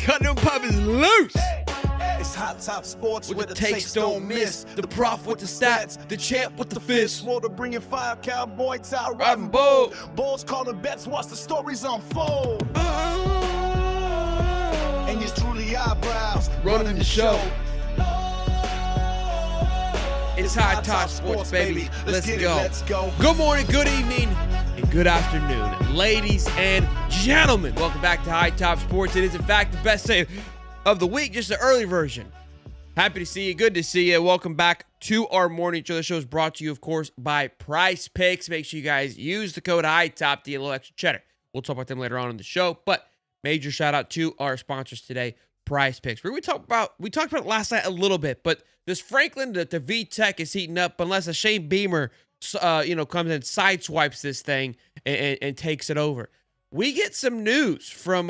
Cut them puppies loose. It's Hot Top Sports With the takes don't miss. The prof with the stats. The champ with the fist. More to bring in fire, cowboy, tie Riding riding bold. bold. Bulls calling bets, watch the stories unfold. And it's truly eyebrows Running the show. It's High Top Sports, baby. Let's get it, go. let's go. Good morning, good evening, and good afternoon, ladies and gentlemen. Welcome back to High Top Sports. It is, in fact, the best day of the week, just the early version. Happy to see you. Good to see you. Welcome back to our morning show. The show is brought to you, of course, by Price Picks. Make sure you guys use the code HIGHTOP to get a little extra cheddar. We'll talk about them later on in the show, but major shout out to our sponsors today, Price Picks. We talked about it last night a little bit, but this Franklin, the VTech is heating up unless a Shane Beamer, comes and sideswipes this thing and takes it over. We get some news from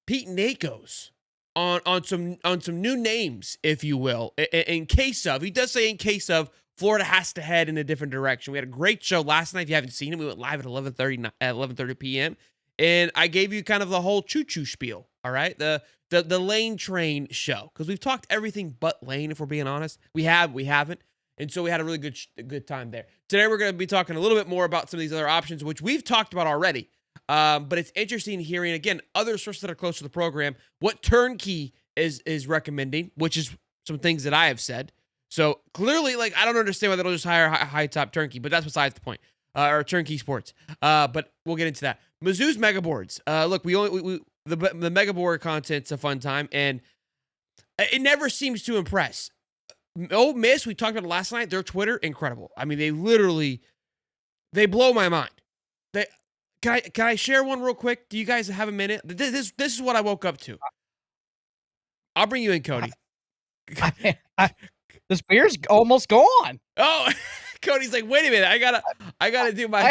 Pete Nakos on some new names, if you will. In case of, he does say in case of, Florida has to head in a different direction. We had a great show last night. If you haven't seen it, we went live at 11:30 p.m. And I gave you kind of the whole choo-choo spiel, all right? The Lane Train show. Because we've talked everything but Lane, if we're being honest. We haven't. And so we had a really good time there. Today we're going to be talking a little bit more about some of these other options, which we've talked about already. But it's interesting hearing, again, other sources that are close to the program, what Turnkey is recommending, which is some things that I have said. So clearly, I don't understand why they don't just hire high top Turnkey, but that's besides the point. Or Turnkey Sports. But we'll get into that. Mizzou's mega boards. Look, the mega board content's a fun time, and it never seems to impress. Ole Miss, we talked about it last night. Their Twitter, incredible. I mean, they blow my mind. Can I share one real quick? Do you guys have a minute? This is what I woke up to. I'll bring you in, Cody. This beer's almost gone. Oh, Cody's like, wait a minute. I gotta do my.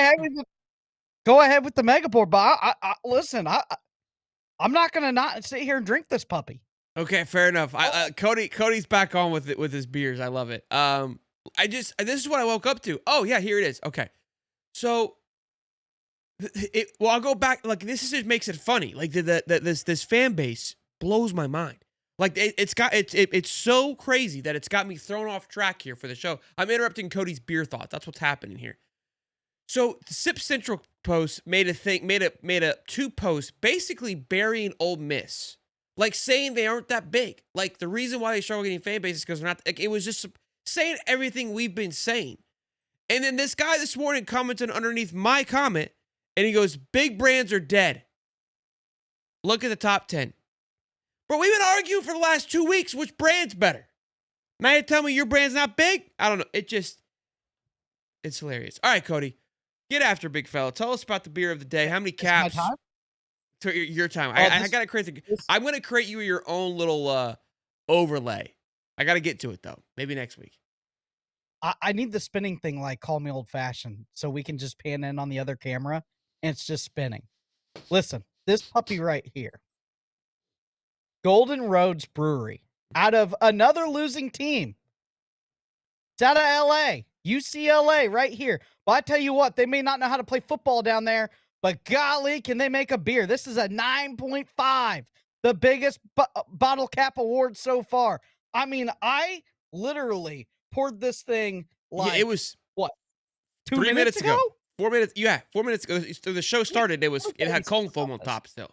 Go ahead with the mega board, but listen. I'm not gonna not sit here and drink this puppy. Okay, fair enough. Cody's back on with his beers. I love it. This is what I woke up to. Oh yeah, here it is. Okay, so I'll go back. This just makes it funny. This fan base blows my mind. It's so crazy that it's got me thrown off track here for the show. I'm interrupting Cody's beer thoughts. That's what's happening here. So the Sip Central post made a two posts basically burying Ole Miss, saying they aren't that big. The reason why they struggle getting fan base is because they're not. It was just saying everything we've been saying. And then this guy this morning commented underneath my comment, and he goes, "Big brands are dead. Look at the top 10." Bro, we've been arguing for the last 2 weeks which brand's better. Now you tell me your brand's not big? I don't know. It's hilarious. All right, Cody. Get after, big fella. Tell us about the beer of the day. How many caps? My time? To your time. I got to create I'm going to create you your own little overlay. I got to get to it, though. Maybe next week. I need the spinning thing Call Me Old Fashioned so we can just pan in on the other camera and it's just spinning. Listen, this puppy right here. Golden Roads Brewery, out of another losing team. It's out of LA, UCLA, right here. But I tell you what, they may not know how to play football down there, but golly, can they make a beer? This is a 9.5, the biggest bottle cap award so far. I mean, I literally poured this thing it was what? 3 minutes ago? 4 minutes. Yeah, 4 minutes ago. The show started. It had cone foam on top still.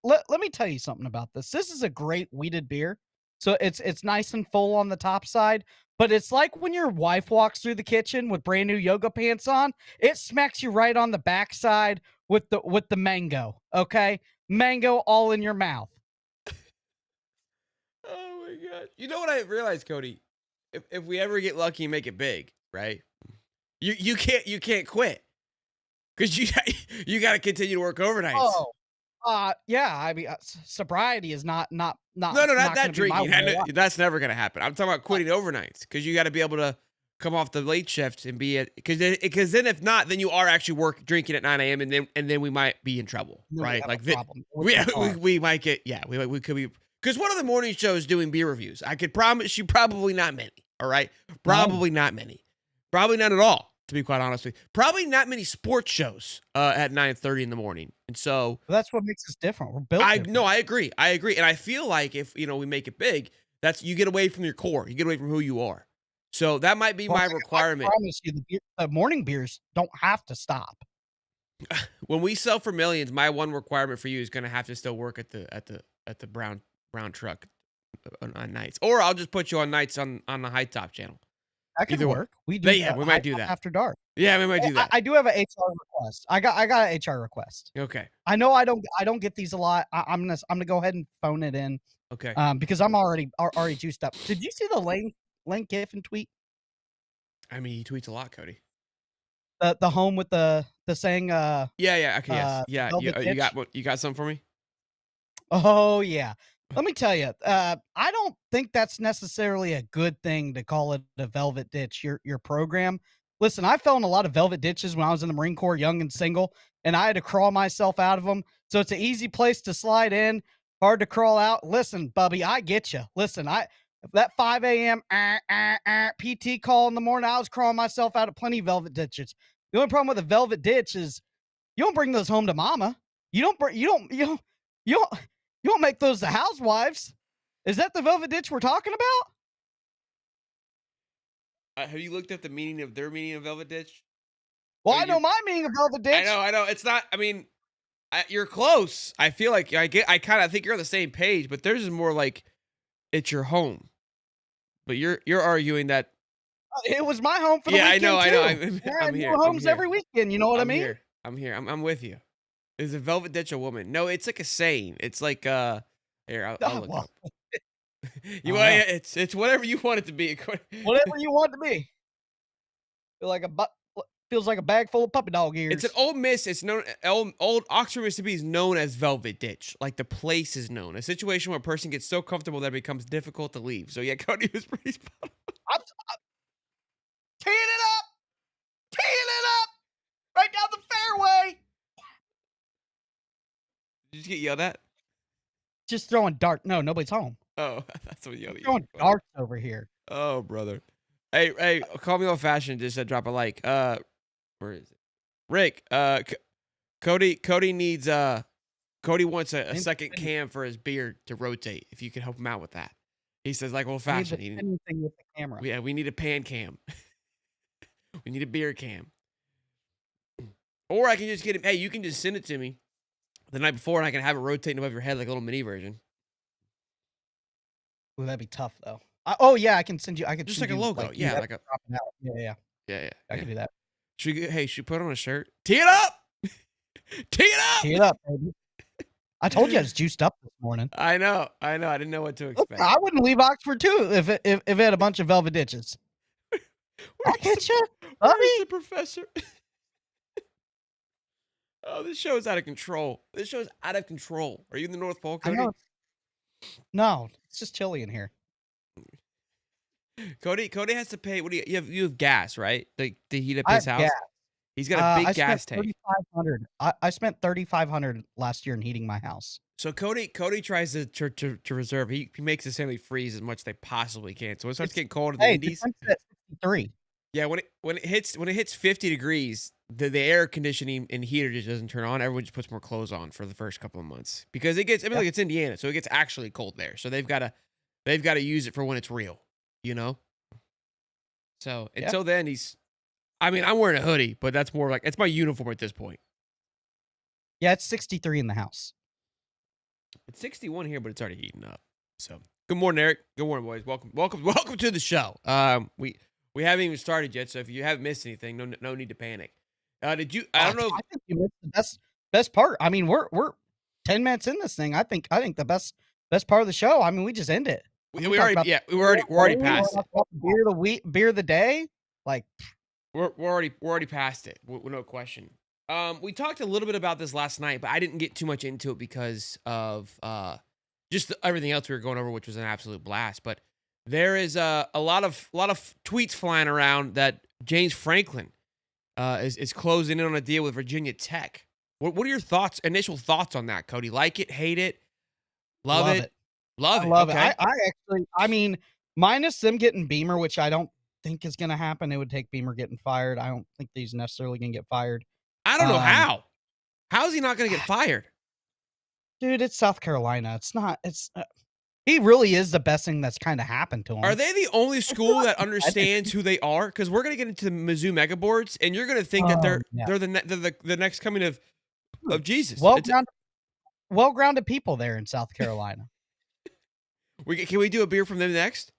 Let me tell you something about this. This is a great wheated beer. So it's nice and full on the top side, but it's like when your wife walks through the kitchen with brand new yoga pants on, it smacks you right on the backside with the mango. Okay? Mango all in your mouth. Oh my God. You know what I realized, Cody? If we ever get lucky and make it big, right? You can't quit. Cuz you got to continue to work overnights. Oh. Yeah, I mean, sobriety is not No, not that drinking. That's never going to happen. I'm talking about quitting overnights because you got to be able to come off the late shift and be at, because then if not, then you are actually drinking at 9 a.m. and then we might be in trouble, right? We might get, we could be, because one of the morning shows doing beer reviews. I could promise you probably not many, all right? Probably not many. Probably not at all, to be quite honest with you. Probably not many sports shows at 9:30 in the morning. And so That's what makes us different. We're built I different. no, I agree. I agree. And I feel like if, we make it big, that's you get away from your core. You get away from who you are. So that might be Well, my I requirement. promise you, the morning beers don't have to stop. When we sell for millions, my one requirement for you is going to have to still work at the brown truck on nights, or I'll just put you on nights on the high top channel. That could Either way. work. We do. Yeah, we might do High Top that. after dark. Yeah, we might do that. I do have an HR request. I got an HR request. Okay. I know I don't get these a lot. I'm gonna go ahead and phone it in. Okay. Because I'm already juiced up. Did you see the Lane Kiffin tweet? I mean, he tweets a lot, Cody. The home with the saying Yeah. Okay. Yes. Yeah. Velvet You got Ditch? what? You got something for me? Oh yeah. Let me tell you, I don't think that's necessarily a good thing to call it a velvet ditch, your program. Listen, I fell in a lot of velvet ditches when I was in the Marine Corps, young and single, and I had to crawl myself out of them. So it's an easy place to slide in, hard to crawl out. Listen, Bubby, I get you. Listen, that 5 a.m. PT call in the morning, I was crawling myself out of plenty of velvet ditches. The only problem with a velvet ditch is you don't bring those home to mama. You don't make those the housewives. Is that the velvet ditch we're talking about? Have you looked at the meaning of their meaning of velvet ditch? Well, I I mean, know my meaning of velvet ditch. I know. It's not. I mean, you're close. I feel like I kind of think you're on the same page, but theirs is more like it's your home. But you're arguing that. It was my home for the weekend, I know. too. I'm here. Homes every weekend. You know what I mean? I'm here. I'm with you. Is a velvet ditch a woman? No, it's like a saying. It's like here I'll look up. It's whatever you want it to be. Whatever you want to be. Feels like a bag full of puppy dog ears. It's an Old Miss. It's known old Oxford, Mississippi is known as Velvet Ditch. Like the place is known. A situation where a person gets so comfortable that it becomes difficult to leave. So yeah, Cody was pretty spot on. I'm teeing it up, right down the fairway. Did you just get yelled at? Just throwing dart. No, nobody's home. Oh, that's what you Throwing darts over here. Oh, brother. Hey, call me old fashioned. Just drop a like. Where is it? Rick. Cody needs Cody wants a second cam for his beard to rotate. If you could help him out with that, he says like old fashioned. Anything with the camera. Yeah, we need a pan cam. We need a beard cam. Or I can just get him. Hey, you can just send it to me the night before, and I can have it rotating above your head like a little mini version. Ooh, that'd be tough though. Oh yeah, I can send you. I could just send like a you, logo. Yeah, like a. Yeah. I can do that. Should we put on a shirt? Tee it up. Tee it up. Tee it up, baby. I told you I was juiced up this morning. I know. I didn't know what to expect. I wouldn't leave Oxford too if it had a bunch of velvet ditches. I get you, Where's the professor? Oh, this show is out of control. This show is out of control. Are you in the North Pole, Cody? No, it's just chilly in here. Cody has to pay. What do you have gas, right? To heat up his house. Gas. He's got a big gas tank. I spent $3,500 last year in heating my house. So Cody tries to reserve. He makes the family freeze as much as they possibly can. So when it starts getting cold in the Indies, it's 63. Yeah, when it hits 50 degrees, the air conditioning and heater just doesn't turn on. Everyone just puts more clothes on for the first couple of months because it gets. I mean, like it's Indiana, so it gets actually cold there. So they've got to use it for when it's real, you know. So until then, I'm wearing a hoodie, but that's more like it's my uniform at this point. Yeah, it's 63 in the house. It's 61 here, but it's already heating up. So good morning, Eric. Good morning, boys. Welcome to the show. We haven't even started yet, so if you haven't missed anything, no need to panic. Did you? I don't know. I think you missed the best part. I mean, we're 10 minutes in this thing. I think the best part of the show. I mean, we just end it. We're already past it. Beer of the day. Like we're already past it. No question. We talked a little bit about this last night, but I didn't get too much into it because of just everything else we were going over, which was an absolute blast. But there is a lot of tweets flying around that James Franklin is closing in on a deal with Virginia Tech. What are your initial thoughts on that, Cody? Like it, hate it, love it? Love it. I actually, I mean, minus them getting Beamer, which I don't think is going to happen. It would take Beamer getting fired. I don't think he's necessarily going to get fired. I don't know how. How is he not going to get fired? Dude, it's South Carolina. It's not. It's he really is the best thing that's kind of happened to him. Are they the only school that not understands who they are? Because we're going to get into the Mizzou Mega Boards, and you're going to think that Yeah. they're the next coming of Jesus. Well-grounded people there in South Carolina. Can we do a beer from them next?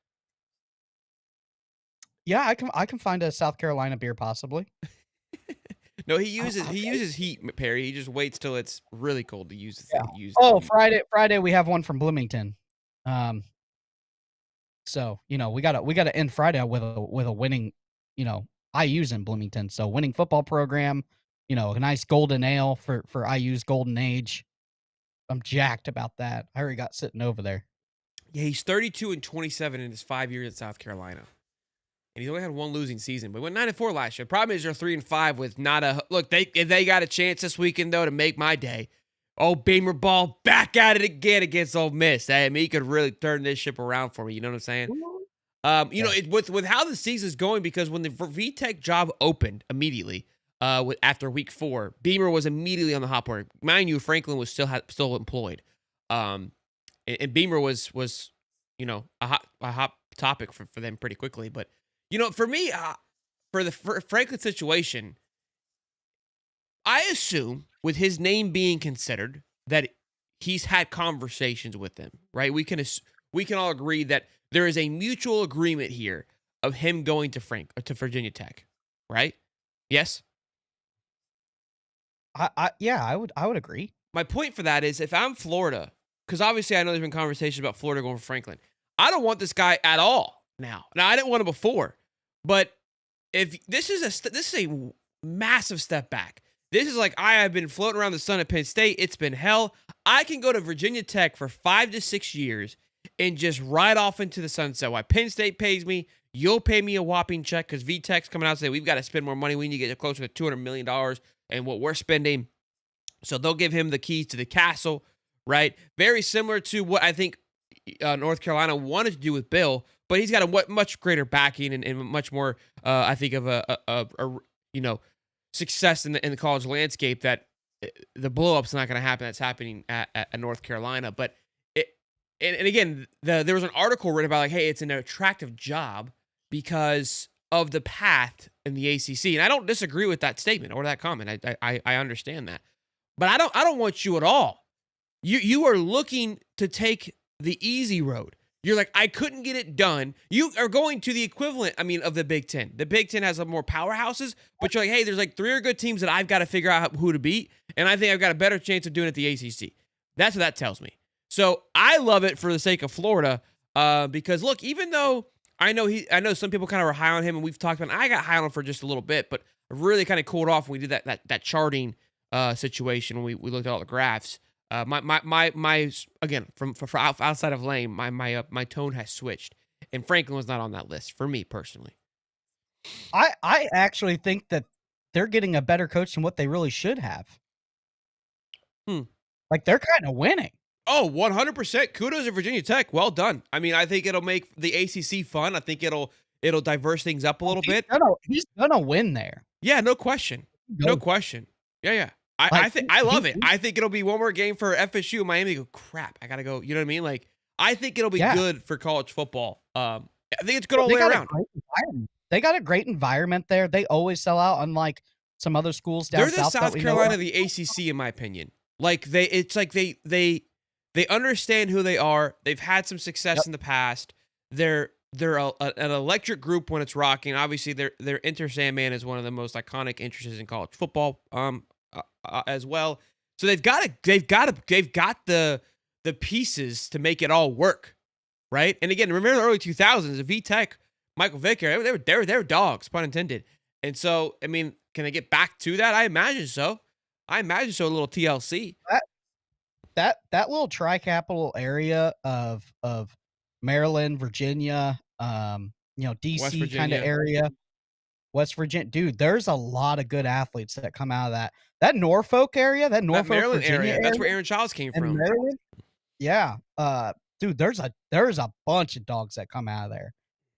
Yeah, I can find a South Carolina beer possibly. No, he uses heat, Perry. He just waits till it's really cold to use the thing. Yeah. Use Oh, the Friday we have one from Bloomington. So we gotta end Friday with a winning, IU's in Bloomington. So winning football program, a nice golden ale for IU's golden age. I'm jacked about that. I already got sitting over there. Yeah, he's 32-27 in his 5 years at South Carolina. And he's only had one losing season, but he went 9-4 last year. Problem is they're 3-5 with not a look. If they got a chance this weekend though to make my day. Oh, Beamer ball back at it again against Ole Miss. I mean, he could really turn this ship around for me. You know what I'm saying? With how the season's going, because when the VTech job opened immediately, after week 4, Beamer was immediately on the hot board. Mind you, Franklin was still employed, and Beamer was a hot topic for them pretty quickly. But for me, for the Franklin situation, I assume with his name being considered that he's had conversations with them, right? We can all agree that there is a mutual agreement here of him going to Virginia Tech, right? Yes. I would agree. My point for that is if I'm Florida, because obviously I know there's been conversations about Florida going for Franklin. I don't want this guy at all now. Now I didn't want him before, but if this is a massive step back. This is like I have been floating around the sun at Penn State. It's been hell. I can go to Virginia Tech for 5 to 6 years and just ride off into the sunset. While Penn State pays me, you'll pay me a whopping check because VTech's coming out and say we've got to spend more money. We need to get closer to $200 million and what we're spending. So they'll give him the keys to the castle, right? Very similar to what I think North Carolina wanted to do with Bill, but he's got a much greater backing and much more, I think, of a success in the college landscape that the blow-up's not going to happen. That's happening at North Carolina. But and again, there was an article written about like, hey, it's an attractive job because of the path in the ACC. And I don't disagree with that statement or that comment. I understand that. But I don't want you at all. You are looking to take the easy road. You're like, I couldn't get it done. You are going to the equivalent, of the Big Ten. The Big Ten has more powerhouses, but you're like, hey, there's like 3 or good teams that I've got to figure out who to beat, and I think I've got a better chance of doing it at the ACC. That's what that tells me. So I love it for the sake of Florida, because look, even though I know some people kind of were high on him, and we've talked about, I got high on him for just a little bit, but I really kind of cooled off when we did that charting situation when we looked at all the graphs. My again for outside of Lane, my tone has switched, and Franklin was not on that list for me personally. I actually think that they're getting a better coach than what they really should have. Like they're kind of winning. Oh, 100%. Kudos to Virginia Tech. Well done. I think it'll make the ACC fun. I think it'll diverse things up a little bit. He's gonna win there. Yeah, no question. No question. Yeah. I love it. I think it'll be one more game for FSU. Miami go, crap, I gotta go. You know what I mean? Like, I think it'll be good for college football. I think it's good all the way around. They got a great environment there. They always sell out, unlike some other schools down south. They're the South Carolina of the ACC, in my opinion. Like they understand who they are. They've had some success in the past. They're an electric group when it's rocking. Obviously, their Enter Sandman is one of the most iconic entrances in college football. As well, so they've got the pieces to make it all work, right? And again, remember the early 2000s, the VTech, Michael Vick, they were dogs, pun intended. And so, can they get back to that? I imagine so. A little TLC. That little tri-capital area of Maryland, Virginia, DC kind of area. West Virginia, dude, there's a lot of good athletes that come out of that Norfolk area, that Maryland Virginia area. That's where Aaron Childs came from. Maryland, yeah, dude, there's a bunch of dogs that come out of there,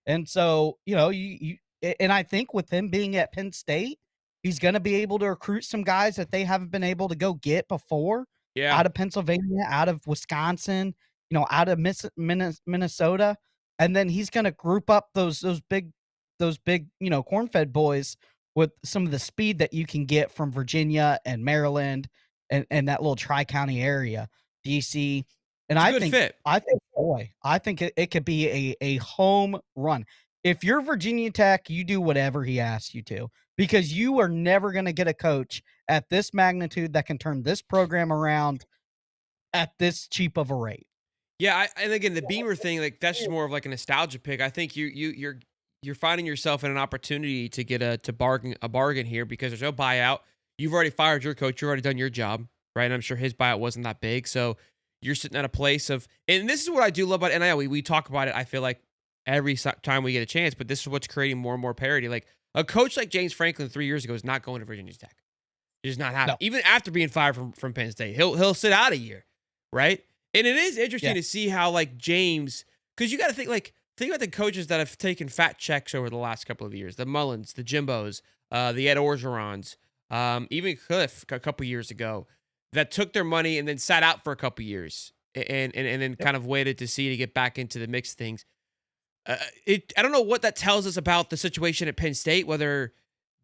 and so you and I think with him being at Penn State, He's going to be able to recruit some guys that they haven't been able to go get before Yeah. out of Pennsylvania, out of Wisconsin, out of Minnesota, and then he's going to group up those big, corn-fed boys with some of the speed that you can get from Virginia and Maryland and that little tri-county area, DC. And It's a good fit. I think it could be a home run. If you're Virginia Tech, you do whatever he asks you to, because you are never going to get a coach at this magnitude that can turn this program around at this cheap of a rate. Yeah, and again, the Beamer thing, like that's just more of like a nostalgia pick. I think you're finding yourself in an opportunity to get a bargain here because there's no buyout. You've already fired your coach. You've already done your job, right? And I'm sure his buyout wasn't that big. So you're sitting at a place of, and this is what I do love about NIL. We talk about it, I feel like, every time we get a chance, but this is what's creating more and more parity. Like a coach like James Franklin 3 years ago is not going to Virginia Tech. It's not happening. No. Even after being fired from Penn State, he'll sit out a year, right? And it is interesting to see how like James, because you got to think about the coaches that have taken fat checks over the last couple of years: the Mullins, the Jimbos, the Ed Orgerons, even Cliff a couple years ago, that took their money and then sat out for a couple years and then kind of waited to see to get back into the mix of things. I don't know what that tells us about the situation at Penn State, whether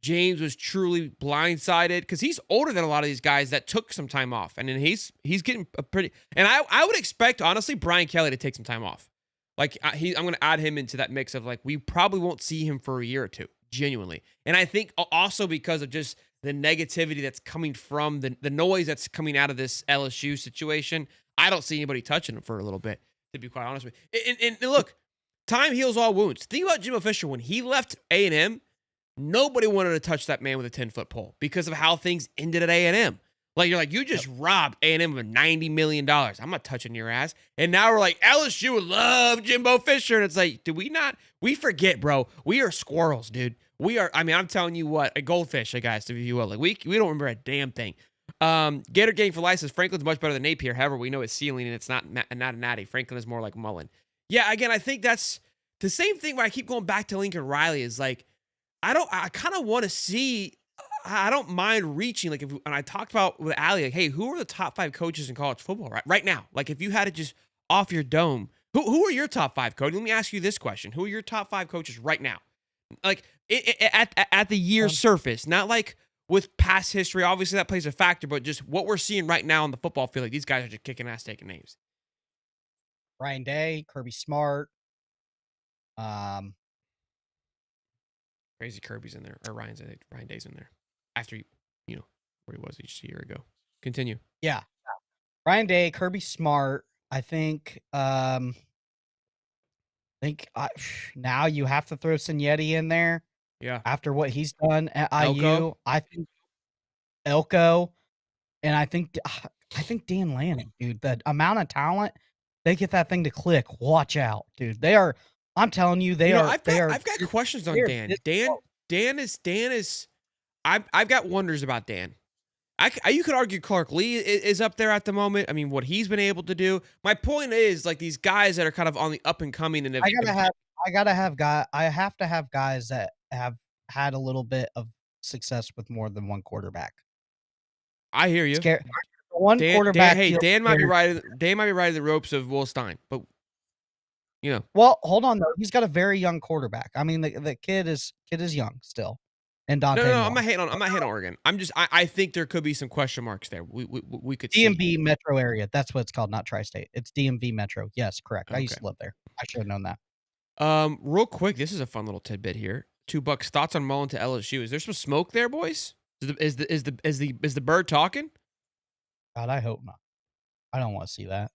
James was truly blindsided, because he's older than a lot of these guys that took some time off, and then he's getting a pretty. And I would expect, honestly, Brian Kelly to take some time off. Like I'm going to add him into that mix of like we probably won't see him for a year or two, genuinely. And I think also because of just the negativity that's coming from the noise that's coming out of this LSU situation, I don't see anybody touching him for a little bit, to be quite honest with you. And look, time heals all wounds. Think about Jimbo Fisher when he left A&M. Nobody wanted to touch that man with a 10-foot pole because of how things ended at A&M. Like, you're like, you just robbed A&M of $90 million. I'm not touching your ass. And now we're like, LSU would love Jimbo Fisher. And it's like, do we not? We forget, bro. We are squirrels, dude. We are, I mean, I'm telling you what, a goldfish, I guess, if you will. Like, we don't remember a damn thing. Gator Gang for Life says Franklin's much better than Napier. However, we know it's ceiling and it's not a natty. Franklin is more like Mullen. Yeah, again, I think that's the same thing where I keep going back to Lincoln Riley is like, I kind of want to see, I don't mind reaching, like, and I talked about with Ali, like, hey, who are the top 5 coaches in college football right now? Like, if you had to just off your dome, who are your top 5, Cody? Let me ask you this question. Who are your top 5 coaches right now? Like, at the year's surface, not like with past history. Obviously, that plays a factor, but just what we're seeing right now on the football field, like, these guys are just kicking ass, taking names. Ryan Day, Kirby Smart, Crazy Kirby's in there, or Ryan Day's in there. After where he was just a year ago. Continue. Yeah. Ryan Day, Kirby Smart. I think now you have to throw Signetti in there. Yeah. After what he's done at IU, Elko. I think Elko, and I think Dan Lanning, dude. The amount of talent, they get that thing to click. Watch out, dude. They are. I'm telling you, I've got questions on Dan. Dan is. I've got wonders about Dan. You could argue Clark Lee is up there at the moment. I mean, what he's been able to do. My point is, like, these guys that are kind of on the up and coming, and I have to have guys that have had a little bit of success with more than one quarterback. I hear you. Quarterback. Dan might be riding the ropes of Will Stein, but Well, hold on though. He's got a very young quarterback. I mean, the kid is young still. And Dante. No, I'm not hating on Oregon. I think there could be some question marks there. We could DMV see. metro area. That's what it's called, not tri-state. It's DMV metro. Yes, correct. Okay. I used to live there. I should have known that. Real quick, this is a fun little tidbit here. $2 thoughts on Mullen to LSU. Is there some smoke there, boys? Is the bird talking? God, I hope not. I don't want to see that.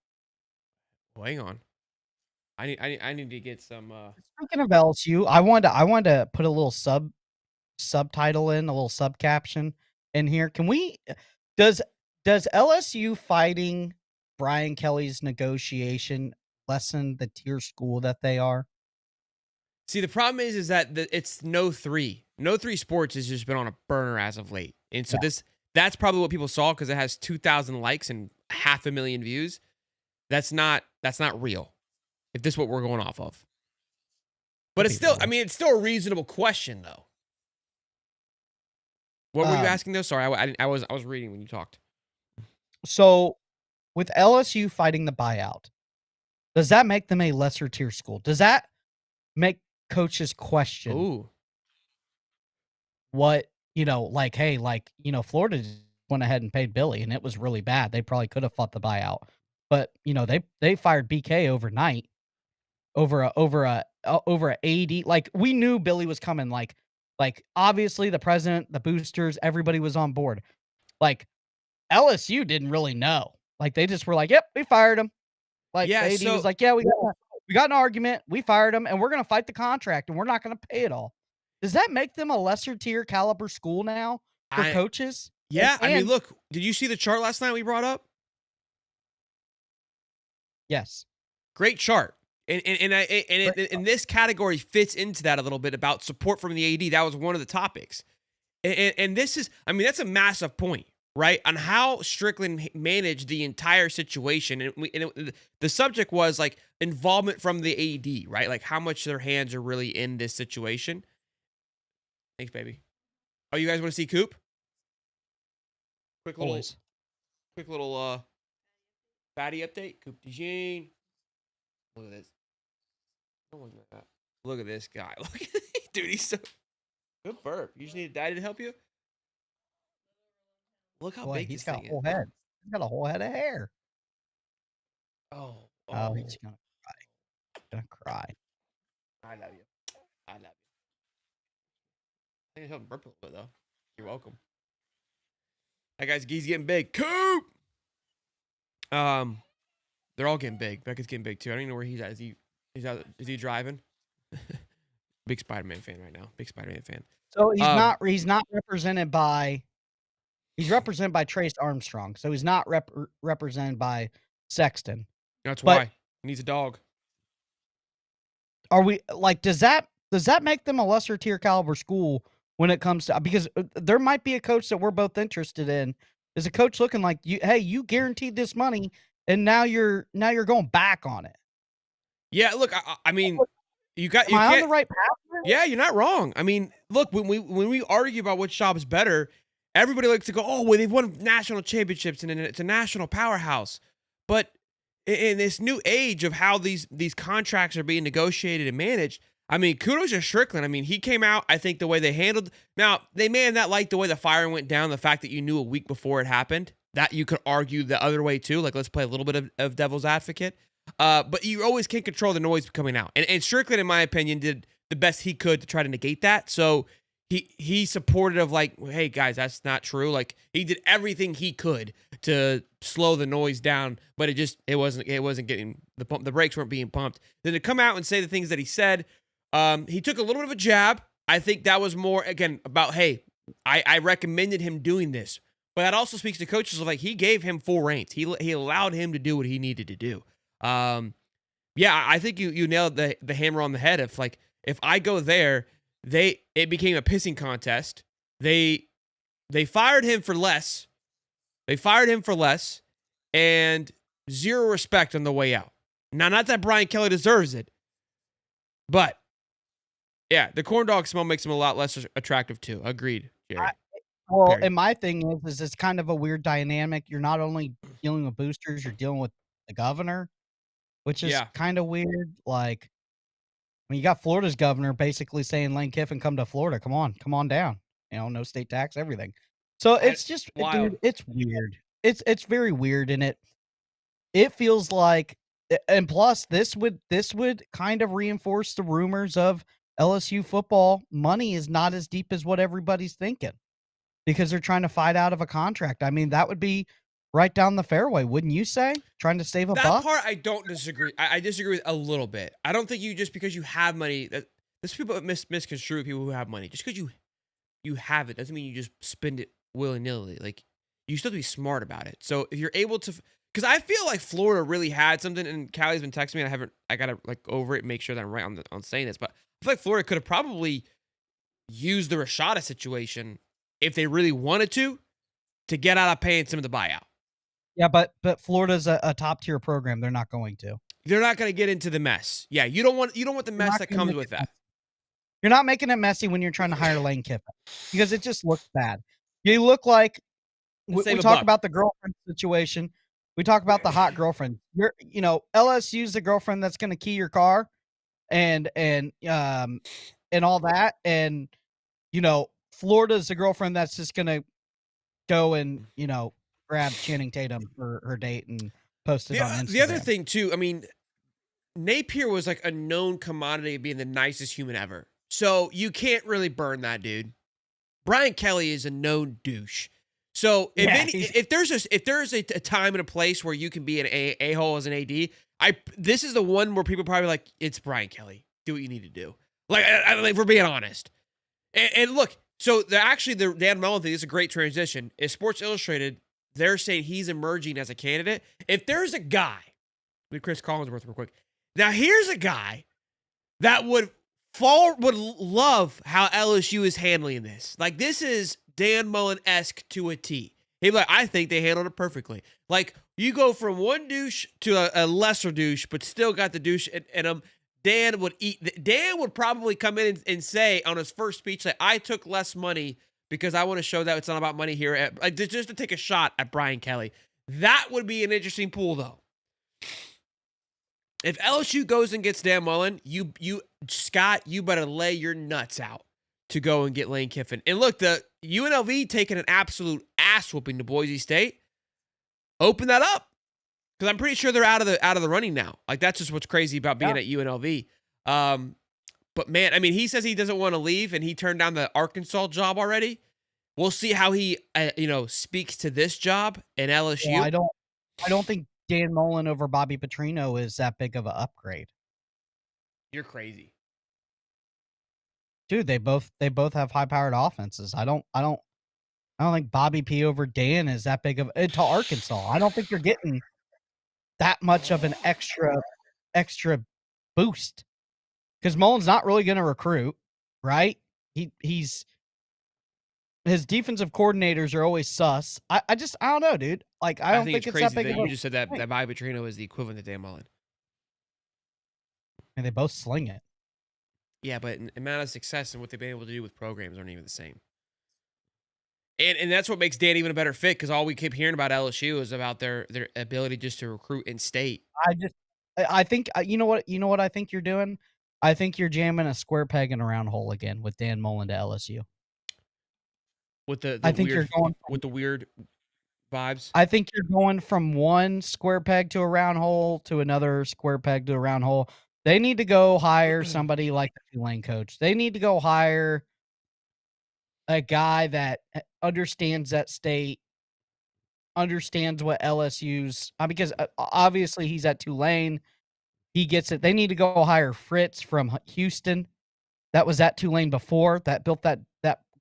Well, hang on. I need to get some. Speaking of LSU, I wanted to put a little subtitle in, a little sub caption in here. Can we? Does LSU fighting Brian Kelly's negotiation lessen the tier school that they are? See, the problem is that it's no 3. No 3 Sports has just been on a burner as of late, and so that's probably what people saw because it has 2,000 likes and 500,000 views. That's not real. If this is what we're going off of. But it's still, I mean, it's still a reasonable question, though. What were you Um, asking though? Sorry, I was reading when you talked. so with LSU fighting the buyout, does that make them a lesser tier school? Does that make coaches question Ooh. what, like, hey, Florida just went ahead and paid Billy and it was really bad. They probably could have fought the buyout. But, they fired BK overnight over a AD. Like, we knew Billy was coming. Like obviously the president, the boosters, everybody was on board. Like LSU didn't really know. Like they just were like, "Yep, we fired him." Like the Yeah, AD was so like, "Yeah, we got an argument. We fired him, and we're gonna fight the contract, and we're not gonna pay it all." Does that make them a lesser tier caliber school now for I coaches? And yeah, I mean, and look, did you see the chart last night we brought up? yes, Great chart. And this category fits into that a little bit about support from the AD. That was one of the topics. And this is, I mean, that's a massive point, right? On how Strickland managed the entire situation. The subject was like involvement from the AD, right? Like how much their hands are really in this situation. Thanks, baby. Oh, you guys want to see Coop? Quick little, always. quick little fatty update. Coop DeJean. Look at this. Oh my God. Look at this guy. Look at dude, he's so good burp. You just need a daddy to help you? Look how Boy, big he's this got thing a is. whole head. He's got a whole head of hair. Oh, Oh, oh. he's gonna cry. Gonna cry. I love you. I love you. I think I helped burp a little bit though. You're welcome. That he's getting big. Coop! They're all getting big. Becca's getting big too. I don't even know where he's at. Is he driving? Big Spider-Man fan right now. Big Spider-Man fan. So Um, he's not represented by he's represented by Trace Armstrong. So he's not represented by Sexton. that's But why. He needs a dog. are we like does that make them a lesser tier caliber school when it comes to because there might be a coach that we're both interested in. Is a coach looking like you guaranteed this money and now you're going back on it. Yeah, look, I mean, you Am I on the can't. right path here? Yeah, you're not wrong. I mean, look, when we argue about which job is better, everybody likes to go, "Oh, well, they've won national championships and it's a national powerhouse." But in this new age of how these contracts are being negotiated and managed, I mean, kudos to Strickland. I mean, he came out. I think the way they handled. Now, they may have not liked the way the firing went down. The fact that you knew a week before it happened, that you could argue the other way too. Like, let's play a little bit of devil's advocate. But you always can't control the noise coming out. And Strickland, in my opinion, did the best he could to try to negate that. So he's supportive of like, hey guys, that's not true. Like he did everything he could to slow the noise down, but it wasn't getting the brakes weren't being pumped. Then to come out and say the things that he said, he took a little bit of a jab. I think that was more again about, hey, I recommended him doing this. But that also speaks to coaches of like he gave him full reins. He allowed him to do what he needed to do. Yeah, I think you nailed the hammer on the head. If I go there, it became a pissing contest. They fired him for less. They fired him for less and zero respect on the way out. Now, not that Brian Kelly deserves it, but yeah, the corn dog smell makes him a lot less attractive too. Agreed, Jerry. Well, Perry. and my thing is it's kind of a weird dynamic. You're not only dealing with boosters, you're dealing with the governor, which is Yeah. kind of weird. Like, I mean, you got Florida's governor basically saying, Lane Kiffin, come to Florida. Come on down. No state tax, everything. So it's just, wild. dude, it's weird. It's very weird, and it feels like, and plus this would kind of reinforce the rumors of LSU football money is not as deep as what everybody's thinking because they're trying to fight out of a contract. I mean, that would be right down the fairway, wouldn't you say? Trying to save a That buck? part I don't disagree. I disagree with a little bit. I don't think you just because you have money that there's people that misconstrue people who have money. Just because you have it doesn't mean you just spend it willy-nilly. Like you still have to be smart about it. So if you're able to because I feel like Florida really had something, and Callie's been texting me, and I gotta like over it and make sure that I'm right on saying this, but I feel like Florida could have probably used the Rashada situation if they really wanted to get out of paying some of the buyout. Yeah, but Florida's a top tier program. They're not going to. They're not going to get into the mess. Yeah, you don't want the mess that comes with that. You're not making it messy when you're trying to hire Lane Kiffin because it just looks bad. You look like Let's we save a talk buck. about the girlfriend situation. We talk about the hot girlfriend. LSU's the girlfriend that's going to key your car and all that, and Florida's the girlfriend that's just going to go and grab Channing Tatum for her date and post it on The other Instagram. thing too, I mean, Napier was like a known commodity of being the nicest human ever. So you can't really burn that dude. Brian Kelly is a known douche. So if there's a time and a place where you can be an a-hole as an AD, this is the one where people probably like, it's Brian Kelly. Do what you need to do. Like, if we're being honest. And look, so the Dan Mullen thing is a great transition. Is Sports Illustrated, they're saying he's emerging as a candidate. If there's a guy, with Chris Collinsworth real quick. Now here's a guy that would love how LSU is handling this. Like, this is Dan Mullen-esque to a T. He'd be like, I think they handled it perfectly. Like, you go from one douche to a lesser douche, but still got the douche in him. Dan would probably come in and say on his first speech that I took less money because I want to show that it's not about money here. Just to take a shot at Brian Kelly. That would be an interesting pool, though. If LSU goes and gets Dan Mullen, Scott, you better lay your nuts out to go and get Lane Kiffin. And look, the UNLV taking an absolute ass whooping to Boise State. Open that up, because I'm pretty sure they're out of the running now. Like, that's just what's crazy about being at UNLV. But man, I mean, he says he doesn't want to leave, and he turned down the Arkansas job already. We'll see how he speaks to this job in LSU. Well, I don't think Dan Mullen over Bobby Petrino is that big of an upgrade. You're crazy, dude. They both have high-powered offenses. I don't think Bobby P over Dan is that big of to Arkansas. I don't think you're getting that much of an extra boost, because Mullen's not really going to recruit, right? His defensive coordinators are always sus. I don't know, dude. Like, I don't think it's that big of a you just said that Bobby Petrino is the equivalent to Dan Mullen. And they both sling it. Yeah, but amount of success and what they've been able to do with programs aren't even the same. And that's what makes Dan even a better fit, because all we keep hearing about LSU is about their ability just to recruit in state. I think you know what I think you're doing? I think you're jamming a square peg in a round hole again with Dan Mullen to LSU. With the weird vibes. I think you're going from one square peg to a round hole to another square peg to a round hole. They need to go hire somebody like the Tulane coach. They need to go hire a guy that understands that state, understands what LSU's, because obviously he's at Tulane. He gets it. They need to go hire Fritz from Houston. That was at Tulane before, that built that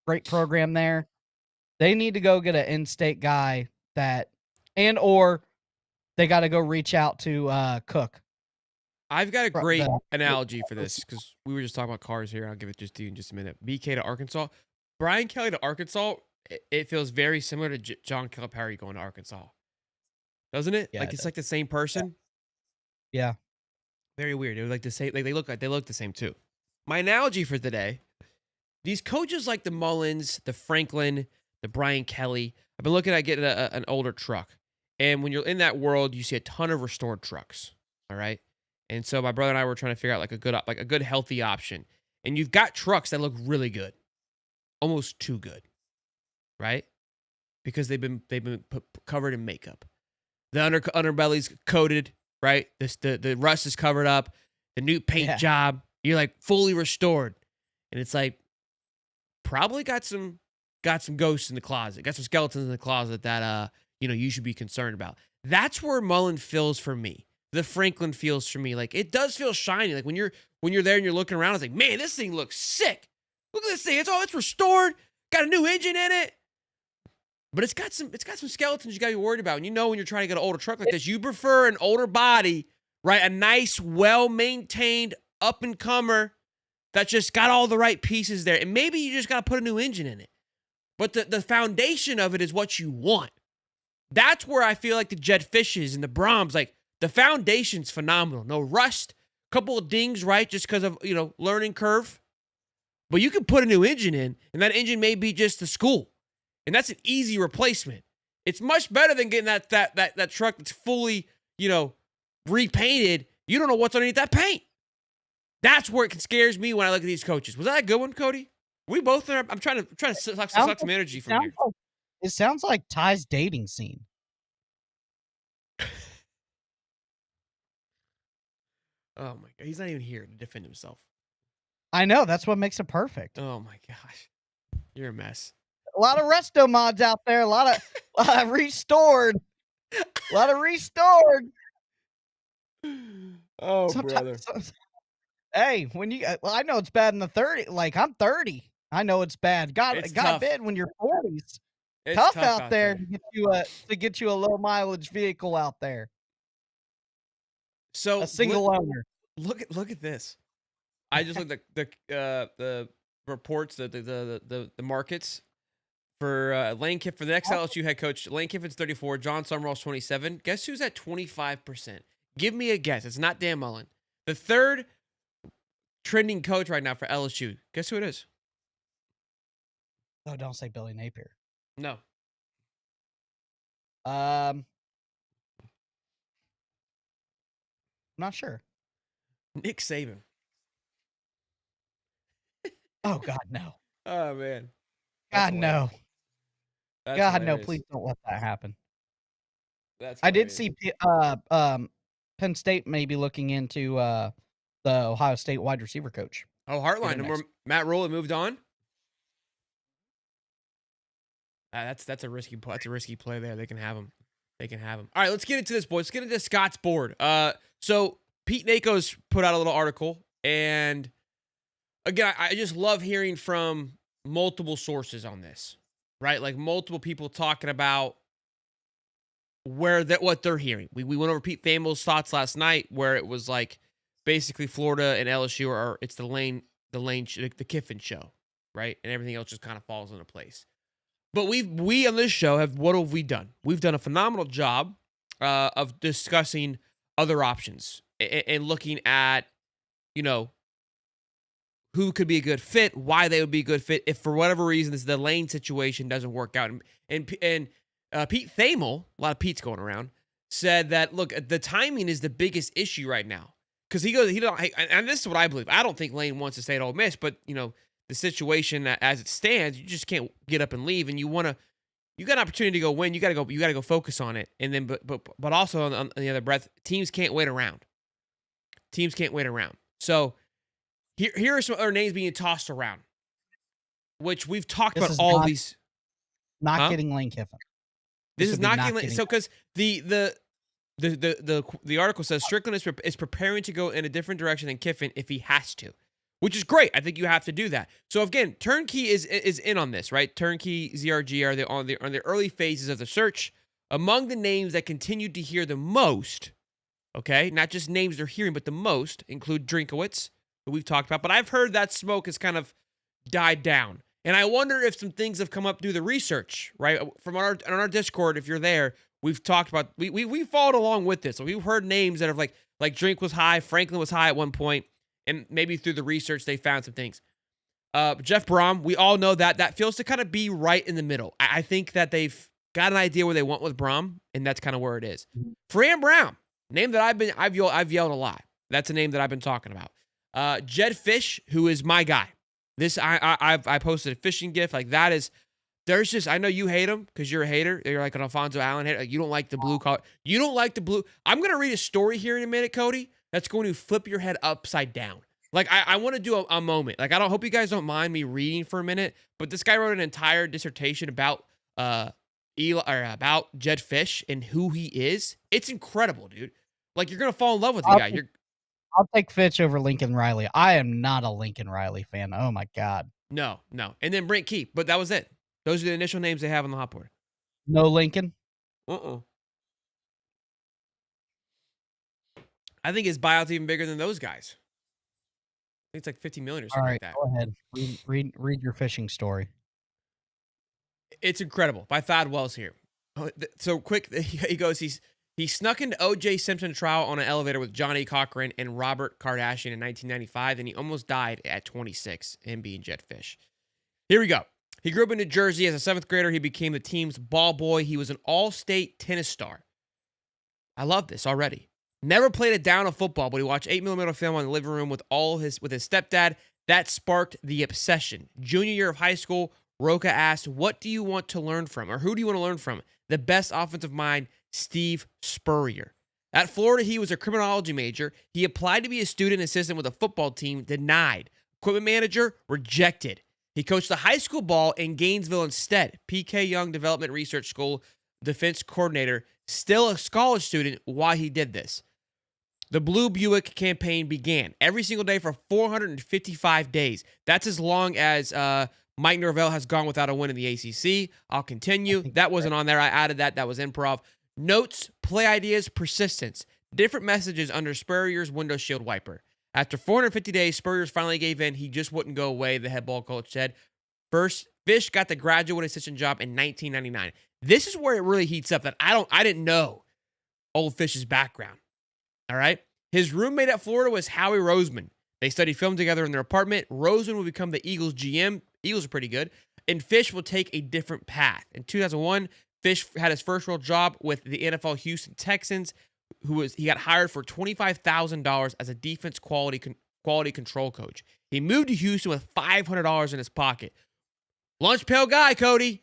great program there. They need to go get an in-state guy or they got to go reach out to Cook. I've got a great analogy for this, because we were just talking about cars here. I'll give it just to you in just a minute. BK to Arkansas. Brian Kelly to Arkansas, it feels very similar to John Calipari going to Arkansas. Doesn't it? Yeah, it's like the same person. Yeah. Very weird. They're like the same. Like they look the same too. My analogy for today: these coaches like the Mullins, the Franklin, the Brian Kelly. I've been looking at getting an older truck, and when you're in that world, you see a ton of restored trucks. All right, and so my brother and I were trying to figure out like a good healthy option. And you've got trucks that look really good, almost too good, right? Because they've been covered in makeup. The underbelly's coated, right? The rust is covered up. The new paint job, you're like fully restored, and it's like probably got some ghosts in the closet, got some skeletons in the closet that you should be concerned about. That's where Mullen feels for me. The Franklin feels for me. Like, it does feel shiny. Like when you're there and you're looking around, it's like, man, this thing looks sick. Look at this thing. It's restored. Got a new engine in it. But it's got some skeletons you got to be worried about. And when you're trying to get an older truck like this, you prefer an older body, right? A nice, well-maintained up-and-comer that just got all the right pieces there. And maybe you just got to put a new engine in it. But the foundation of it is what you want. That's where I feel like the Jed Fishes and the Brahms, like, the foundation's phenomenal. No rust, couple of dings, right? Just because of, learning curve. But you can put a new engine in, and that engine may be just the school. And that's an easy replacement. It's much better than getting that truck that's fully, repainted. You don't know what's underneath that paint. That's where it scares me when I look at these coaches. Was that a good one, Cody? We both there. I'm trying to suck some energy from here. It sounds like Ty's dating scene. Oh my God, he's not even here to defend himself. I know, that's what makes it perfect. Oh my gosh, you're a mess. A lot of resto mods out there. A lot of restored. A lot of restored. Oh, Sometimes, brother. Hey, I know it's bad in the 30. Like, I'm 30. I know it's bad. God forbid when you're 40s. It's tough out there to get you a low mileage vehicle out there. So a single owner. Look at this. I just looked at the reports, the markets for Lane Kiffin, for the next LSU head coach. Lane Kiffin's 34, John Summerall's 27. Guess who's at 25%? Give me a guess. It's not Dan Mullen. The third trending coach right now for LSU. Guess who it is? Oh, don't say Billy Napier. No. I'm not sure. Nick Saban. Oh God, no. Oh man. God, no. That's God, hilarious. no, please don't let that happen. That's I did hilarious. see Penn State maybe looking into the Ohio State wide receiver coach. Oh, Heartline. No more Matt Rowland moved on. That's a risky play. That's a risky play there. They can have him. All right, let's get into this, boys. Let's get into Scott's board. So Pete Nako's put out a little article, and again, I just love hearing from multiple sources on this, right? Like multiple people talking about what they're hearing. We went over Pete Thamel's thoughts last night, where it was like basically Florida and LSU it's the Kiffin show, right? And everything else just kind of falls into place. But we on this show what have we done? We've done a phenomenal job of discussing other options and looking at, who could be a good fit, why they would be a good fit if for whatever reason the Lane situation doesn't work out. And Pete Thamel, a lot of Pete's going around, said that look, the timing is the biggest issue right now because and this is what I believe. I don't think Lane wants to stay at Ole Miss, but the situation as it stands, you just can't get up and leave, and you got an opportunity to go win. You got to go focus on it, and then but also on the other breath, teams can't wait around. So here are some other names being tossed around, which we've talked about all these. Not getting Lane Kiffin. This is not getting so because the article says Strickland is preparing to go in a different direction than Kiffin if he has to. Which is great. I think you have to do that. So again, Turnkey is in on this, right? Turnkey, ZRG are on the early phases of the search. Among the names that continued to hear the most, okay, not just names they're hearing, but the most include Drinkowitz, who we've talked about. But I've heard that smoke has kind of died down, and I wonder if some things have come up through the research, right? From on our Discord, if you're there, we've talked about we followed along with this. So we've heard names that have like Drink was high, Franklin was high at one point. And maybe through the research, they found some things. Jeff Brom, we all know that feels to kind of be right in the middle. I think that they've got an idea where they want with Brom, and that's kind of where it is. Fran Brown, name that I've yelled a lot. That's a name that I've been talking about. Jed Fish, who is my guy. This I posted a fishing gif like that is. There's just I know you hate him because you're a hater. You're like an Alfonso Allen hater. Like, you don't like the blue collar. You don't like the blue. I'm gonna read a story here in a minute, Cody. That's going to flip your head upside down. Like, I want to do a moment. Like, I hope you guys don't mind me reading for a minute, but this guy wrote an entire dissertation about about Jed Fish and who he is. It's incredible, dude. Like, you're going to fall in love with the guy. I'll take Fitch over Lincoln Riley. I am not a Lincoln Riley fan. Oh, my God. No. And then Brent Key, but that was it. Those are the initial names they have on the hot board. No Lincoln? I think his buyout's even bigger than those guys. I think it's like 50 million or something like that. Go ahead. Read your fishing story. It's incredible. By Thad Wells here. So quick, he goes, he snuck into O.J. Simpson trial on an elevator with Johnny Cochran and Robert Kardashian in 1995, and he almost died at 26, him being Jed Fish. Here we go. He grew up in New Jersey. As a 7th grader, he became the team's ball boy. He was an all-state tennis star. I love this already. Never played a down of football, but he watched 8mm film in the living room with his stepdad. That sparked the obsession. Junior year of high school, Roca asked, what do you want to learn from, or who do you want to learn from? The best offensive mind, Steve Spurrier. At Florida, he was a criminology major. He applied to be a student assistant with a football team, denied. Equipment manager, rejected. He coached the high school ball in Gainesville instead. PK Young Development Research School defense coordinator, still a college student while he did this. The Blue Buick campaign began every single day for 455 days. That's as long as Mike Norvell has gone without a win in the ACC. I'll continue. That wasn't on there. I added that. That was improv. Notes, play ideas, persistence. Different messages under Spurrier's window shield wiper. After 450 days, Spurrier finally gave in. He just wouldn't go away, the head ball coach said. First, Fish got the graduate assistant job in 1999. This is where it really heats up that I didn't know old Fish's background. All right? His roommate at Florida was Howie Roseman. They studied film together in their apartment. Roseman would become the Eagles GM. Eagles are pretty good. And Fish will take a different path. In 2001, Fish had his first real job with the NFL Houston Texans. He got hired for $25,000 as a defense quality control coach. He moved to Houston with $500 in his pocket. Lunch pail guy, Cody.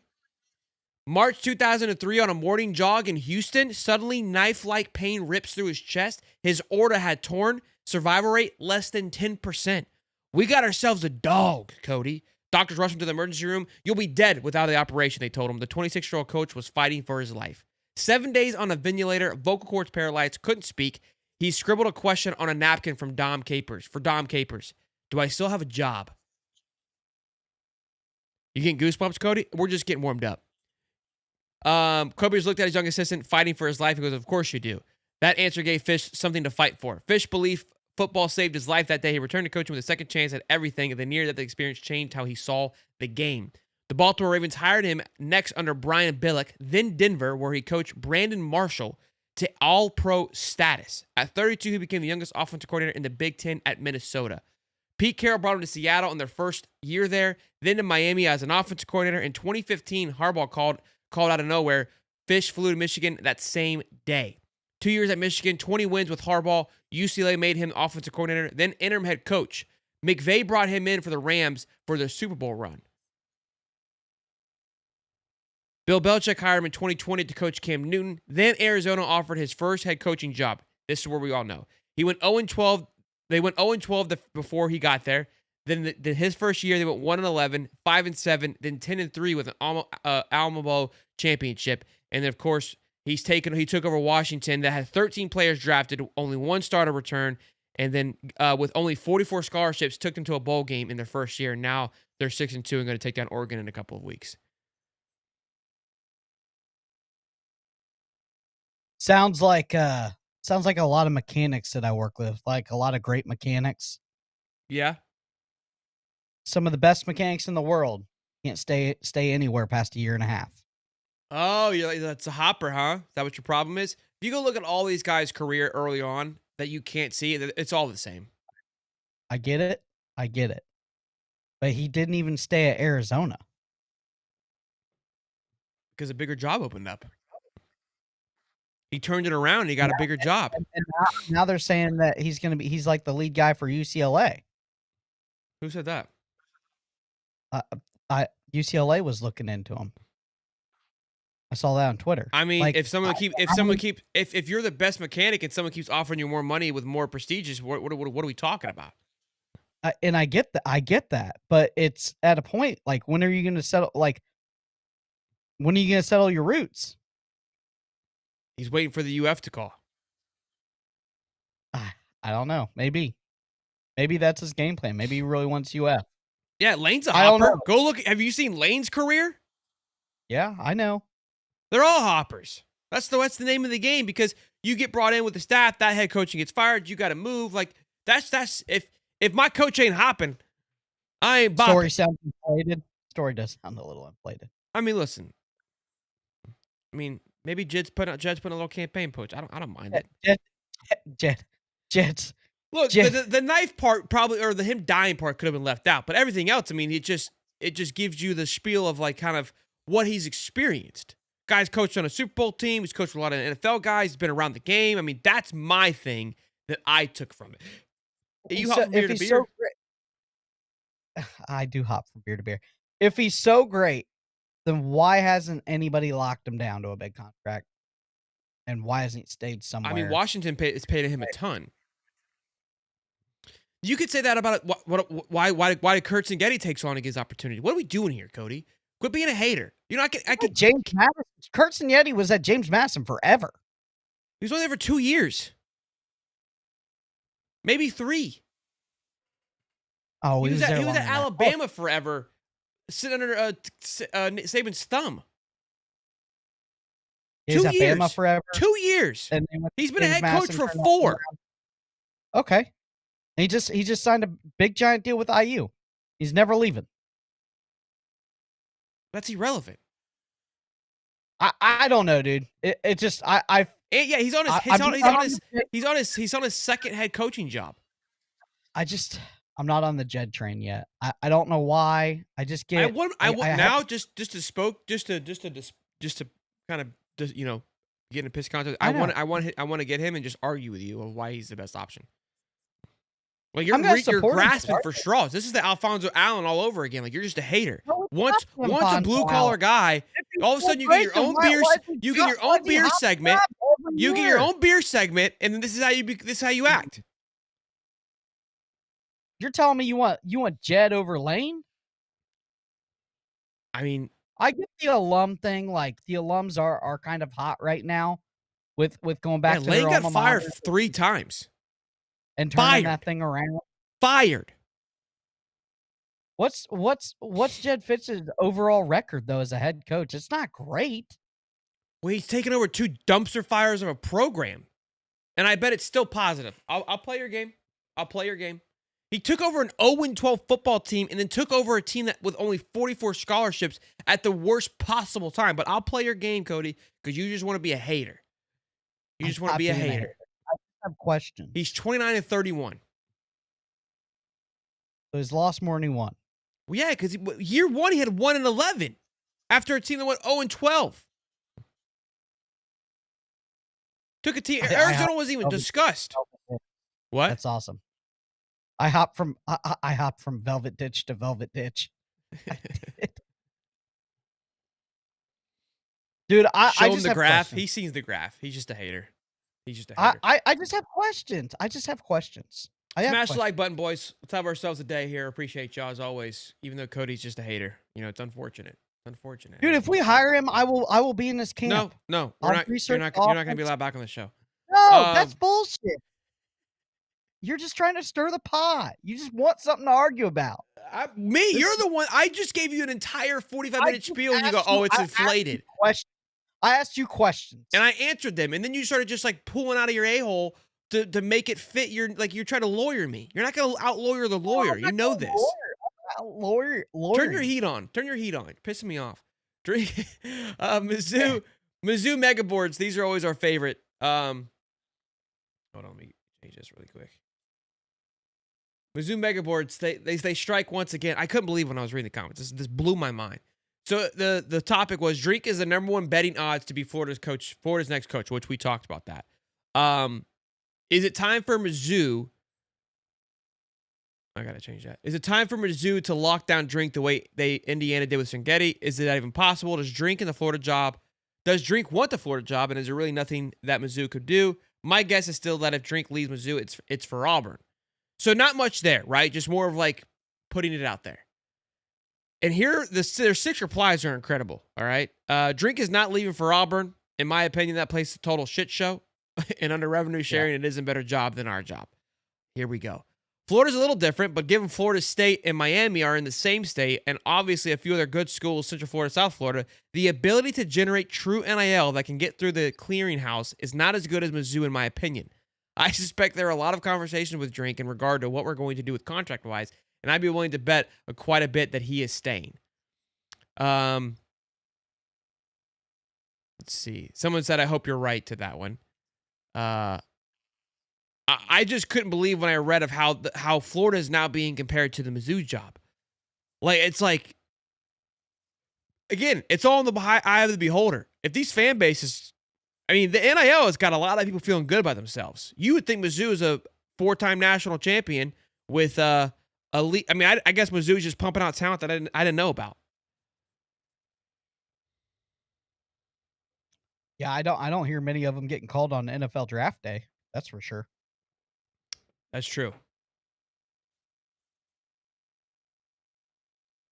March 2003, on a morning jog in Houston, suddenly knife-like pain rips through his chest. His aorta had torn. Survival rate less than 10%. We got ourselves a dog, Cody. Doctors rushed him to the emergency room. You'll be dead without the operation, they told him. The 26-year-old coach was fighting for his life. 7 days on a ventilator, vocal cords paralyzed, couldn't speak. He scribbled a question on a napkin for Dom Capers. Do I still have a job? You getting goosebumps, Cody? We're just getting warmed up. Capers looked at his young assistant fighting for his life. He goes, of course you do. That answer gave Fish something to fight for. Fish believed football saved his life that day. He returned to coaching with a second chance at everything, and the near-death experience changed how he saw the game. The Baltimore Ravens hired him next under Brian Billick, then Denver, where he coached Brandon Marshall to all-pro status. At 32, he became the youngest offensive coordinator in the Big Ten at Minnesota. Pete Carroll brought him to Seattle in their first year there, then to Miami as an offensive coordinator. In 2015, Harbaugh called out of nowhere. Fish flew to Michigan that same day. 2 years at Michigan, 20 wins with Harbaugh. UCLA made him offensive coordinator, then interim head coach. McVay brought him in for the Rams for their Super Bowl run. Bill Belichick hired him in 2020 to coach Cam Newton. Then Arizona offered his first head coaching job. This is where we all know. He went 0-12. They went 0-12 before he got there. Then his first year, they went 1-11, 5-7, then 10-3 with an Alamo Bowl championship. And then, of course, he took over Washington that had 13 players drafted, only one starter return, and then with only 44 scholarships, took them to a bowl game in their first year. Now they're 6-2 and going to take down Oregon in a couple of weeks. Sounds like a lot of mechanics that I work with, like a lot of great mechanics. Yeah. Some of the best mechanics in the world can't stay anywhere past a year and a half. Oh, that's a hopper, huh? Is that what your problem is? If you go look at all these guys' career early on that you can't see, it's all the same. I get it. But he didn't even stay at Arizona. Because a bigger job opened up. He turned it around and he got a bigger job. And now they're saying that he's like the lead guy for UCLA. Who said that? UCLA was looking into him. I saw that on Twitter. I mean, if you're the best mechanic and someone keeps offering you more money with more prestigious, what are we talking about? And I get that, but it's at a point like when are you going to settle? Like, when are you going to settle your roots? He's waiting for the UF to call. I don't know. Maybe that's his game plan. Maybe he really wants UF. Yeah, Lane's a I don't hopper. know. Go look. Have you seen Lane's career? Yeah, I know. They're all hoppers. That's the name of the game, because you get brought in with the staff, that head coaching gets fired, you got to move. Like that's if my coach ain't hopping, I ain't bopping. Story sounds inflated. Story does sound a little inflated. I mean, listen. I mean, maybe Jed's putting a little campaign push. I don't mind it. Jets. Look, the knife part probably, or the him dying part could have been left out, but everything else, I mean, it just it just gives you the spiel of like kind of what he's experienced. Guy's coached on a Super Bowl team. He's coached with a lot of NFL guys. He's been around the game. I mean, that's my thing that I took from it. You hop from beer to beer? So great, I do hop from beer to beer. If he's so great, then why hasn't anybody locked him down to a big contract? And why hasn't he stayed somewhere? I mean, Washington is paying him a ton. You could say that about why did Kurtz-Getty takes on his opportunity? What are we doing here, Cody? Quit being a hater. You know, I could. James Madison. Kurtz-Getty was at James Madison forever. He was only there for 2 years, maybe 3. Oh, he was at Alabama forever, sitting under Saban's thumb. 2 years. Bama forever. 2 years. And he's been a head coach for 4. Okay. He just signed a big giant deal with IU. He's never leaving. That's irrelevant. I don't know, dude. It just he's on his second head coaching job. I'm not on the Jed train yet. I don't know why. I just get. Just to kind of get in a piss contest. I want to get him and just argue with you of why he's the best option. Like you're grasping for straws. This is the Alfonso Allen all over again. Like you're just a hater. No, once a blue collar guy, all of a sudden you get your own beer. You get your own beer segment. You get your own beer segment, and then this is how you act. You're telling me you want Jed over Lane? I mean, I get the alum thing. Like the alums are kind of hot right now, with going back. To Lane their got fired 3 times. And turning that thing around. Fired. What's Jed Fitz's overall record though as a head coach? It's not great. Well, he's taken over 2 dumpster fires of a program, and I bet it's still positive. I'll play your game. He took over an 0-12 football team and then took over a team that with only 44 scholarships at the worst possible time. But I'll play your game, Cody, because you just want to be a hater. You just want to be a hater. Have questions. He's 29-31. So he's lost more than he won. Well, yeah, because year 1 he had 1-11 after a team that went 0-12. Took a team. Arizona wasn't even discussed. What? That's awesome. I hop from Velvet Ditch to Velvet Ditch. Dude, I show just him the graph. Questions. He sees the graph. He's just a hater. He's just a hater. I just have questions. Smash the like button, boys. Let's have ourselves a day here. Appreciate y'all as always. Even though Cody's just a hater, it's unfortunate. Dude, if we hire him, I will be in this camp. No, you're not going to be allowed back on the show. No, that's bullshit. You're just trying to stir the pot. You just want something to argue about. You're the one. I just gave you an entire 45-minute spiel, and you go, "Oh, it's inflated." I asked you questions, and I answered them, and then you started just like pulling out of your a-hole to make it fit. You're trying to lawyer me. You're not going to out-lawyer the lawyer. You know this. Lawyer. Turn your heat on. You're pissing me off. Mizzou Megaboards. These are always our favorite. Hold on, let me change this really quick. Mizzou Megaboards. They strike once again. I couldn't believe when I was reading the comments. This blew my mind. So the topic was Drink is the #1 betting odds to be Florida's next coach, which we talked about that. Is it time for Mizzou? I gotta change that. Is it time for Mizzou to lock down Drink the way Indiana did with Sangetti? Is it even possible? Does Drink want the Florida job? And is there really nothing that Mizzou could do? My guess is still that if Drink leaves Mizzou, it's for Auburn. So not much there, right? Just more of like putting it out there. And here, their 6 replies are incredible, all right? Drink is not leaving for Auburn. In my opinion, that place is a total shit show. And under revenue sharing, It is a better job than our job. Here we go. Florida's a little different, but given Florida State and Miami are in the same state, and obviously a few other good schools, Central Florida, South Florida, the ability to generate true NIL that can get through the clearinghouse is not as good as Mizzou, in my opinion. I suspect there are a lot of conversations with Drink in regard to what we're going to do with contract-wise, and I'd be willing to bet quite a bit that he is staying. Let's see. Someone said, I hope you're right to that one. I just couldn't believe when I read of how Florida is now being compared to the Mizzou job. Like, it's like again, it's all in the eye of the beholder. If these fan bases, I mean, the NIL has got a lot of people feeling good about themselves. You would think Mizzou is a 4-time national champion with I guess Mizzou is just pumping out talent that I didn't know about. Yeah, I don't hear many of them getting called on NFL draft day. That's for sure. That's true.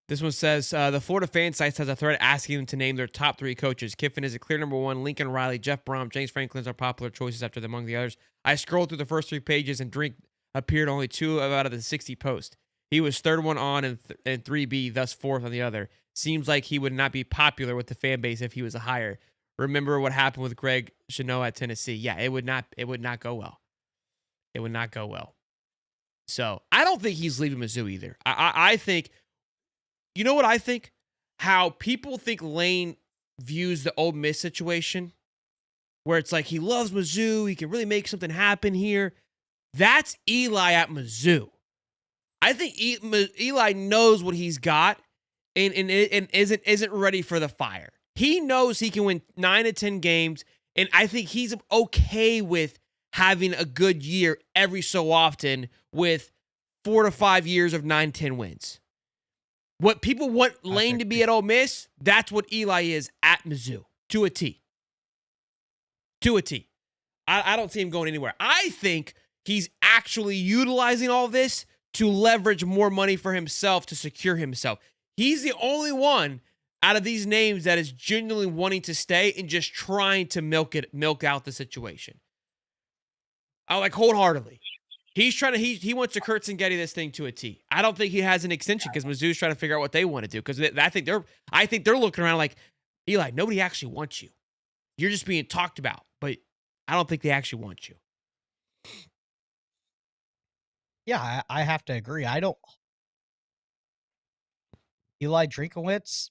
This one says, the Florida fan sites has a thread asking them to name their top 3 coaches. Kiffin is a clear number 1. Lincoln Riley, Jeff Brom, James Franklin's are popular choices after them, among the others. I scrolled through the first 3 pages and Drink appeared only 2 out of the 60 posts. He was third one on and 3B, thus fourth on the other. Seems like he would not be popular with the fan base if he was a hire. Remember what happened with Greg Cheneau at Tennessee. Yeah, it would not go well. It would not go well. So I don't think he's leaving Mizzou either. I think, you know what I think? How people think Lane views the Ole Miss situation, where it's like he loves Mizzou, he can really make something happen here. That's Eli at Mizzou. I think Eli knows what he's got and isn't ready for the fire. He knows he can win 9 to 10 games, and I think he's okay with having a good year every so often with 4 to 5 years of 9-10 wins. What people want Lane to be at Ole Miss, that's what Eli is at Mizzou, to a T. To a T. I don't see him going anywhere. I think he's actually utilizing all this to leverage more money for himself, to secure himself. He's the only one out of these names that is genuinely wanting to stay and just trying to milk out the situation. I like wholeheartedly. He's trying to, he wants to Kurt Getty this thing to a T. I don't think he has an extension because Mizzou's trying to figure out what they want to do. Because I think they're looking around like, Eli, nobody actually wants you. You're just being talked about, but I don't think they actually want you. Yeah, I have to agree. Eli Drinkowitz,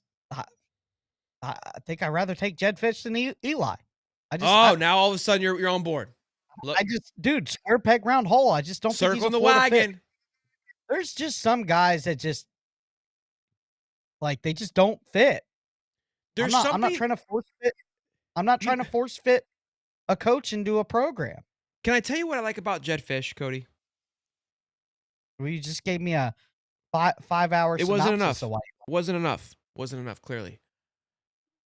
I think I'd rather take Jedd Fisch than Eli. Now all of a sudden you're on board. Look, dude, square peg round hole. I just don't think he's circling the wagon. Fit. There's just some guys that just they just don't fit. I'm not trying to force fit. I'm not trying to force fit a coach into a program. Can I tell you what I like about Jedd Fisch, Cody? Well, you just gave me a 5-hour. It wasn't enough. Wasn't enough. Clearly.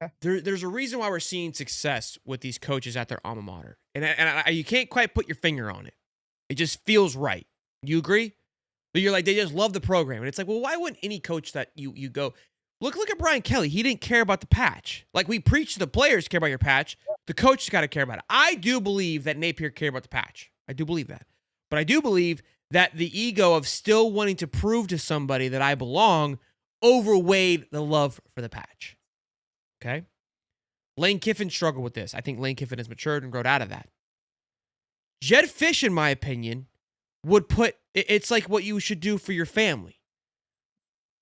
Okay. There's a reason why we're seeing success with these coaches at their alma mater, and you can't quite put your finger on it. It just feels right. You agree? But you're like, they just love the program, and it's like, well, why wouldn't any coach that you go look at Brian Kelly? He didn't care about the patch. Like we preach to the players care about your patch. The coach has got to care about it. I do believe that Napier cared about the patch. I do believe that, but I do believe that the ego of still wanting to prove to somebody that I belong overweighed the love for the patch. Okay? Lane Kiffin struggled with this. I think Lane Kiffin has matured and grown out of that. Jedd Fisch, in my opinion, would put, it's like what you should do for your family.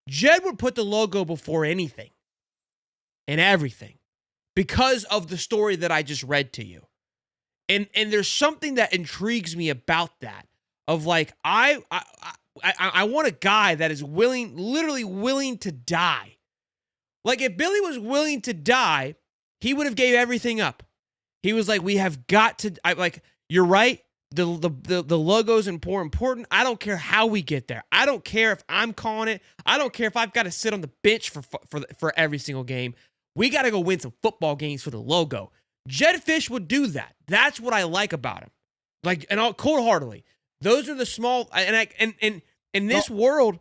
Jedd would put the logo before anything and everything because of the story that I just read to you. And there's something that intrigues me about that. Of like, I want a guy that is literally willing to die. Like if Billy was willing to die, he would have gave everything up. He was like, we have got to, you're right. The logo's important. I don't care how we get there. I don't care if I'm calling it. I don't care if I've got to sit on the bench for every single game. We got to go win some football games for the logo. Jedd Fisch would do that. That's what I like about him. Cold-heartedly. Those are the small, and in this world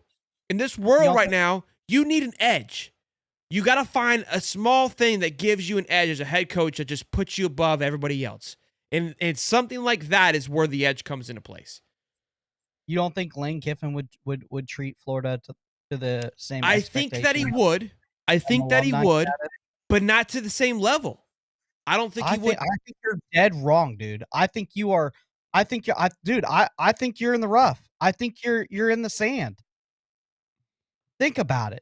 right now, you need an edge. You got to find a small thing that gives you an edge as a head coach that just puts you above everybody else. And something like that is where the edge comes into place. You don't think Lane Kiffin would treat Florida to the same? I think that he would. But not to the same level. I don't think he would. I think you're dead wrong, dude. I think you're in the rough. I think you're in the sand. Think about it.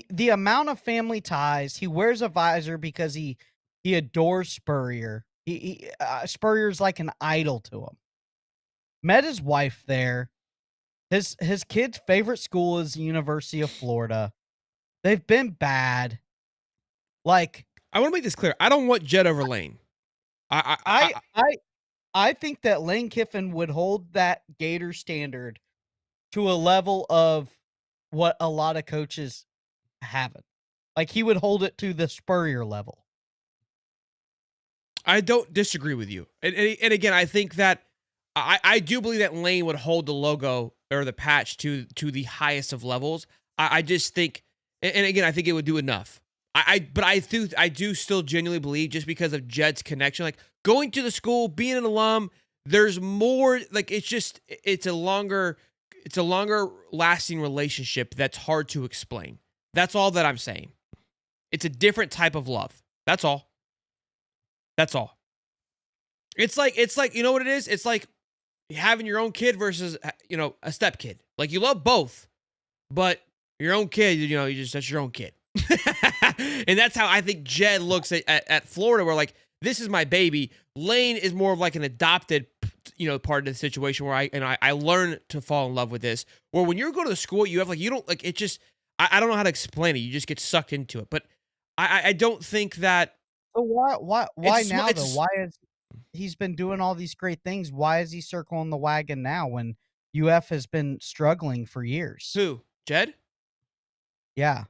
The amount of family ties. He wears a visor because he adores Spurrier. Spurrier's like an idol to him. Met his wife there. His kid's favorite school is the University of Florida. They've been bad. Like I want to make this clear. I don't want Jed over Lane. I think that Lane Kiffin would hold that Gator standard to a level of what a lot of coaches haven't. Like he would hold it to the Spurrier level. I don't disagree with you. And again, I think that I do believe that Lane would hold the logo or the patch to the highest of levels. I just think, and again, I think it would do enough. But I do still genuinely believe, just because of Jed's connection, like going to the school, being an alum, there's more. Like it's a longer lasting relationship that's hard to explain. That's all that I'm saying. It's a different type of love. That's all. That's all. It's like you know what it is? It's like having your own kid versus a step kid. Like you love both, but your own kid, that's your own kid. And that's how I think Jed looks at Florida, where like, this is my baby. Lane is more of like an adopted, part of the situation where I learned to fall in love with this. Where when you're going to the school, you have like, you don't like it. Just I don't know how to explain it. You just get sucked into it. But I don't think that. So why now though? It's, Why is he's been doing all these great things? Why is he circling the wagon now when UF has been struggling for years? Who? Jed? Yeah.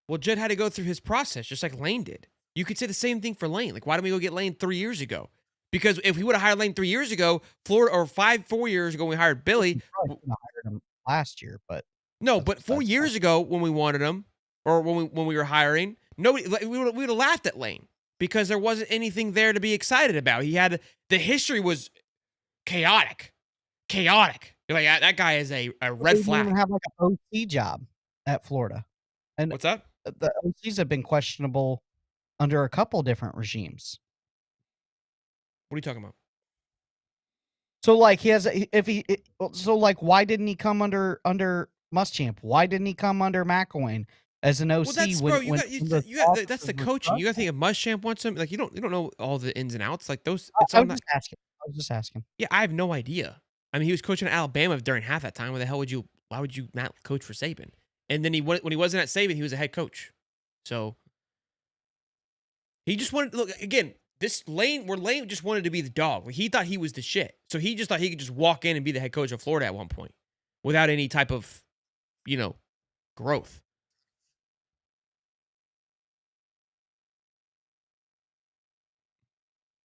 Well, Jed had to go through his process just like Lane did. You could say the same thing for Lane. Like, why didn't we go get Lane 3 years ago? Because if we would have hired Lane 3 years ago, Florida, or 4 years ago when we hired Billy. We hired him last year, but no, but 4 years ago when we wanted him, or when we were hiring, nobody, we would have laughed at Lane because there wasn't anything there to be excited about. The history was chaotic. You're like, that guy is a red flag. He didn't have like an OC job at Florida. And what's that? The OCs have been questionable under a couple different regimes. What are you talking about? So like why didn't he come under Muschamp? Why didn't he come under McElwain as an OC? Well, that's the coaching. You got to think if Muschamp wants him. Like you don't know all the ins and outs. Like those. I was just asking. Yeah, I have no idea. I mean, he was coaching at Alabama during half that time. Why would you not coach for Saban? And then when he wasn't at Saban, he was a head coach. So he just wanted, look, again, Lane just wanted to be the dog. Like, he thought he was the shit. So he just thought he could just walk in and be the head coach of Florida at one point without any type of, growth.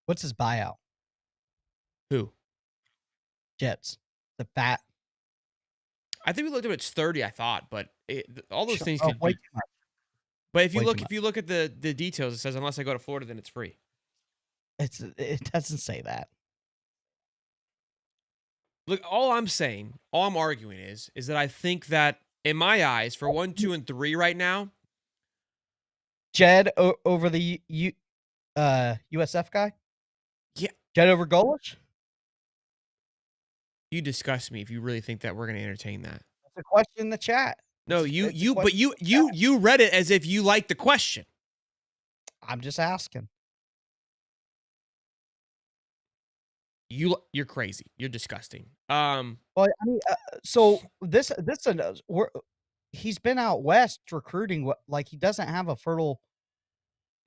What's his buyout? Who? Jets. The fat. I think we looked up, it's 30, I thought, but all those things can way be. too much. But if you look at the details, it says unless I go to Florida, then it's free. It doesn't say that. Look, all I'm arguing is that I think that in my eyes, for 1, 2, and 3 right now, Jed over the USF guy? Yeah. Jed over Golish? You disgust me if you really think that we're going to entertain that. That's a question in the chat. No, you read it as if you liked the question. I'm just asking. You're crazy. You're disgusting. Well, I mean, so he's been out west recruiting. Like he doesn't have a fertile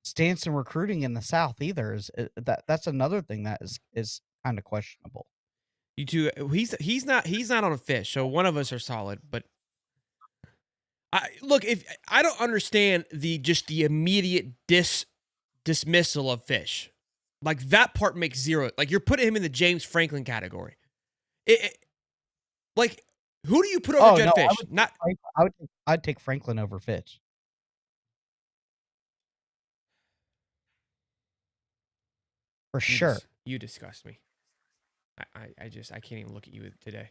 stance in recruiting in the South either. That's another thing that is kind of questionable. You two, he's not on a fish. So one of us are solid, but if I don't understand the immediate dismissal of Fish. Like that part makes zero. Like you're putting him in the James Franklin category. Like who do you put over Jed Fish? I'd take Franklin over Fish. For sure. You disgust me. I can't even look at you today.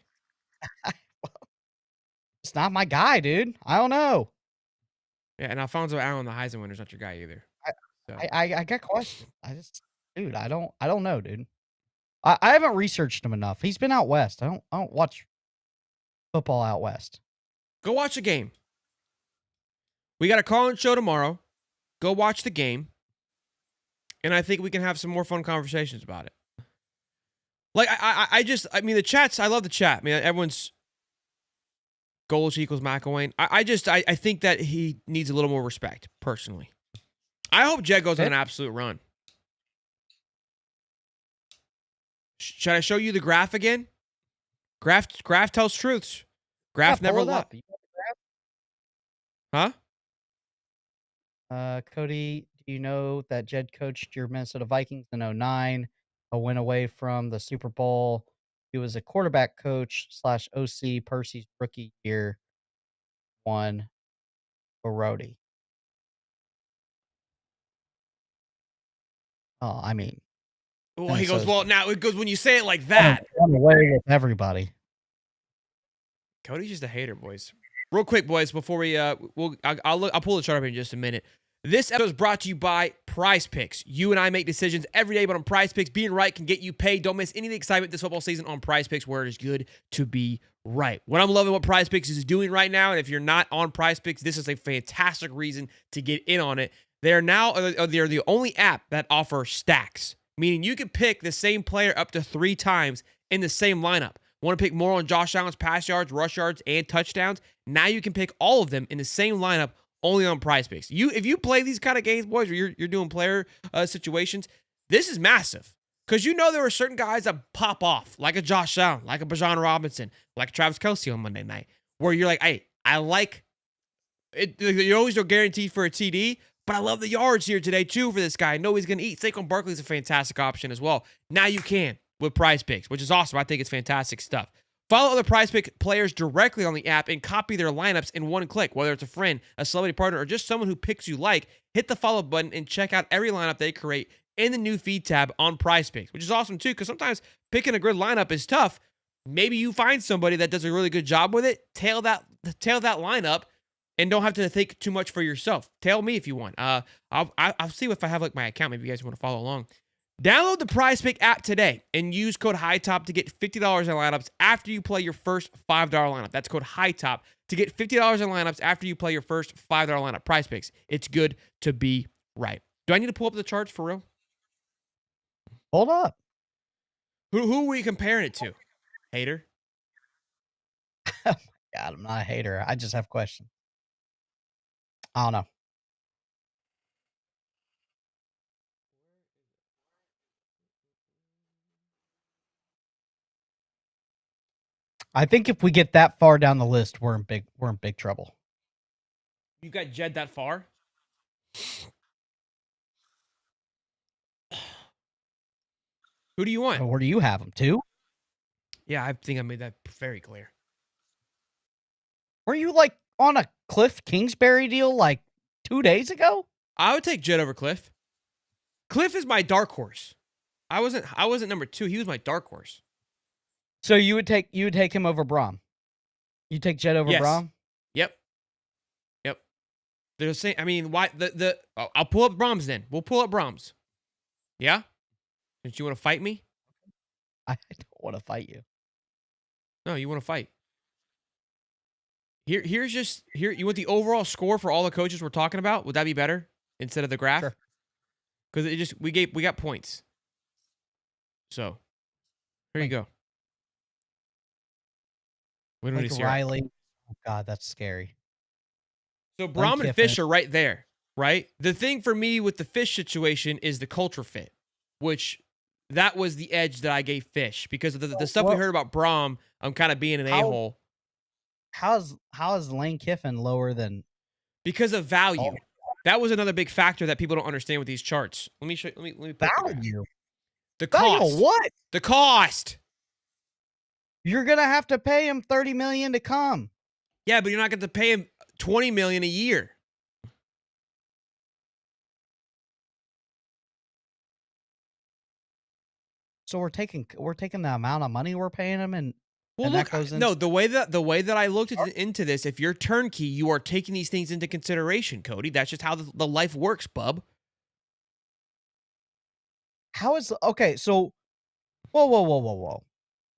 It's not my guy, dude. I don't know. Yeah, and Alfonso Allen, the Heisman winner, is not your guy either. I got questions. I don't know, dude. I haven't researched him enough. He's been out west. I don't watch football out west. Go watch a game. We got a call-in show tomorrow. Go watch the game. And I think we can have some more fun conversations about it. Like, I mean, the chats, I love the chat. I mean, everyone's Goals equals McElwain. I think that he needs a little more respect, personally. I hope Jed goes on an absolute run. Should I show you the graph again? Graph tells truths. Graph never lies. Huh? Cody, do you know that Jed coached your Minnesota Vikings in 2009, a win away from the Super Bowl? He was a quarterback coach / OC Percy's rookie year. One Barodi. Oh, I mean, Well, he goes, well, now it goes when you say it like that. Run away with everybody. Cody's just a hater, boys. Real quick, boys, before we I'll pull the chart up in just a minute. This episode is brought to you by Prize Picks. You and I make decisions every day, but on Prize Picks, being right can get you paid. Don't miss any of the excitement this football season on Prize Picks, where it is good to be right. What I'm loving what Prize Picks is doing right now, and if you're not on Prize Picks, this is a fantastic reason to get in on it. They're the only app that offers stacks, meaning you can pick the same player up to 3 times in the same lineup. Want to pick more on Josh Allen's pass yards, rush yards, and touchdowns? Now you can pick all of them in the same lineup only on Prize Picks. If you play these kind of games, boys, where you're doing player situations, this is massive. Because there are certain guys that pop off, like a Josh Allen, like a Bijan Robinson, like Travis Kelce on Monday night, where you're like, hey, I like it. You always are guaranteed for a TD, but I love the yards here today, too, for this guy. I know he's going to eat. Saquon Barkley's a fantastic option as well. Now you can with Prize Picks, which is awesome. I think it's fantastic stuff. Follow other Prize Pick players directly on the app and copy their lineups in one click. Whether it's a friend, a celebrity partner, or just someone who picks you like, hit the follow button and check out every lineup they create in the new feed tab on Prize Picks, which is awesome too, because sometimes picking a good lineup is tough. Maybe you find somebody that does a really good job with it, tail that lineup, and don't have to think too much for yourself. Tail me if you want. I'll see if I have my account. Maybe you guys want to follow along. Download the Prize Pick app today and use code HIGHTOP to get $50 in lineups after you play your first $5 lineup. That's code HIGHTOP to get $50 in lineups after you play your first $5 lineup. Prize Picks. It's good to be right. Do I need to pull up the charts for real? Hold up. Who are we comparing it to? Hater? Oh my God, I'm not a hater. I just have questions. I don't know. I think if we get that far down the list, we're in big trouble. You got Jed that far? Who do you want? Where do you have them, 2? Yeah, I think I made that very clear. Were you on a Cliff Kingsbury deal 2 days ago? I would take Jed over Cliff. Cliff is my dark horse. I wasn't number 2. He was my dark horse. So you would take him over Braum? You take Jed over Braum? Yep. They're saying. I mean, why I'll pull up Braum's then. We'll pull up Braum's. Yeah. Don't you want to fight me? I don't want to fight you. No, you want to fight. Here. You want the overall score for all the coaches we're talking about? Would that be better instead of the graph? Sure. Because we got points. So here you go. We don't need to see Riley. Oh God, that's scary. So Braum and Fish are right there, right? The thing for me with the Fish situation is the culture fit, which that was the edge that I gave Fish because of the stuff we heard about Braum. I'm kind of being an a-hole. How is Lane Kiffin lower than? Because of value. Oh. That was another big factor that people don't understand with these charts. Let me show. Let me put value. The cost. Value what? The cost. You're gonna have to pay him $30 million to come. Yeah, but you're not going to pay him $20 million a year. So we're taking the amount of money we're paying him, and that goes into... No, the way that I looked into this, if you're turnkey, you are taking these things into consideration, Cody. That's just how the life works, bub. How is okay? So, whoa.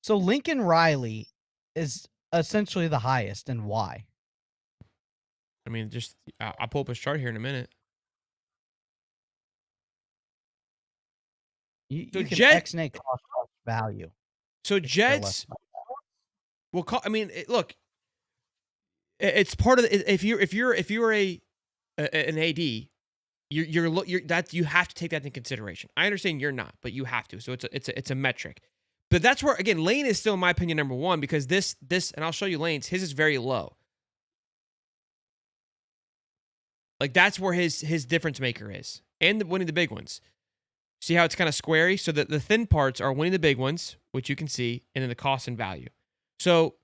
So Lincoln Riley is essentially the highest, and why? I mean, I'll pull up his chart here in a minute. You can X-nay cost value. So Jed's, look, it's part of the, if you're an AD, you have to take that into consideration. I understand you're not, but you have to. So it's a metric. But that's where, again, Lane is still, in my opinion, number one, because this, and I'll show you Lane's, his is very low. Like, that's where his difference maker is. And winning the big ones. See how it's kind of squarey? So the thin parts are winning the big ones, which you can see, and then the cost and value. So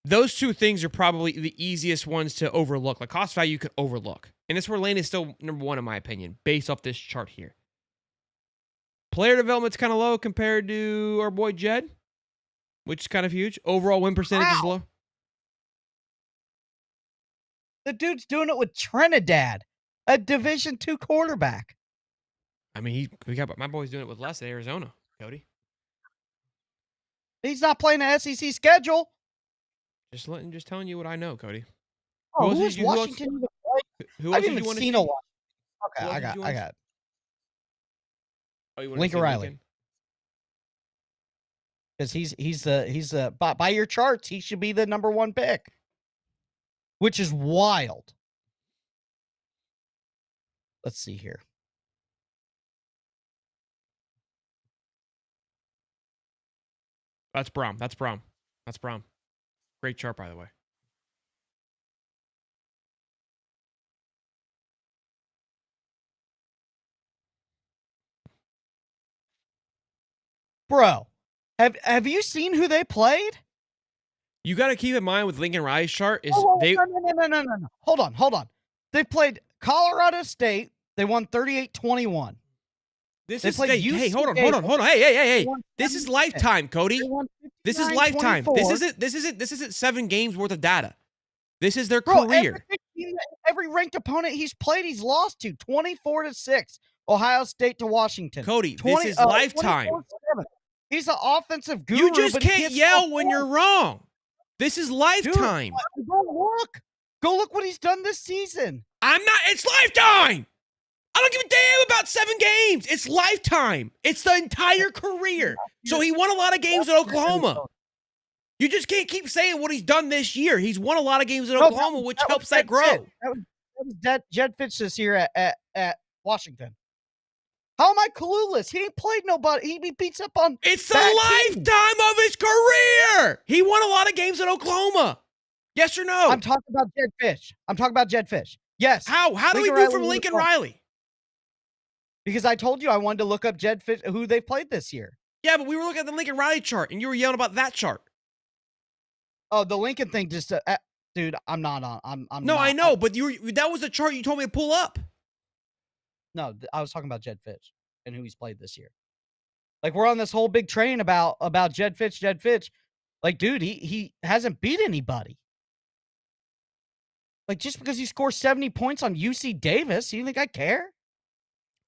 those two things are probably the easiest ones to overlook. Like, cost value you could overlook. And that's where Lane is still number one, in my opinion, based off this chart here. Player development's kind of low compared to our boy Jed, which is kind of huge. Overall win percentage is low. The dude's doing it with Trinidad, a Division II quarterback. I mean, my boy's doing it with less at Arizona, Cody. He's not playing the SEC schedule. Just telling you what I know, Cody. Oh, who is Washington even play? Who I else haven't did you even want to seen see? a Washington. Okay, I got. Oh, you want Lincoln Riley. Because he's by your charts, he should be the number one pick, which is wild. Let's see here. That's Brom. Great chart, by the way. Bro, have you seen who they played? You got to keep in mind with Lincoln Riley's chart is No. Hold on. They played Colorado State. They won 38-21. Hey, hold on. Hey. This is lifetime, Cody. This is lifetime. This isn't 7 games worth of data. This is their career. Every ranked opponent he's played, he's lost to 24-6. Ohio State to Washington. Cody, this is lifetime. He's an offensive guru. You just can't yell when you're wrong. This is lifetime. Dude, go look what he's done this season. It's lifetime. I don't give a damn about 7 games. It's lifetime. It's the entire career. So he won a lot of games at Oklahoma. You just can't keep saying what he's done this year. He's won a lot of games at Oklahoma, which helps that grow. That was Jed Fitch this year at Washington. How am I clueless? He ain't played nobody. He beats up on. It's the lifetime of his career. He won a lot of games at Oklahoma. Yes or no? I'm talking about Jed Fish. Yes. How do we move from Lincoln Riley? Because I told you I wanted to look up Jed Fish, who they played this year. Yeah, but we were looking at the Lincoln Riley chart, and you were yelling about that chart. Oh, the Lincoln thing just, dude. I'm not on. I'm. No, I know, but that was the chart you told me to pull up. No, I was talking about Jed Fish and who he's played this year. Like, we're on this whole big train about Jed Fish. Like, dude, he hasn't beat anybody. Like, just because he scores 70 points on UC Davis, you think I care?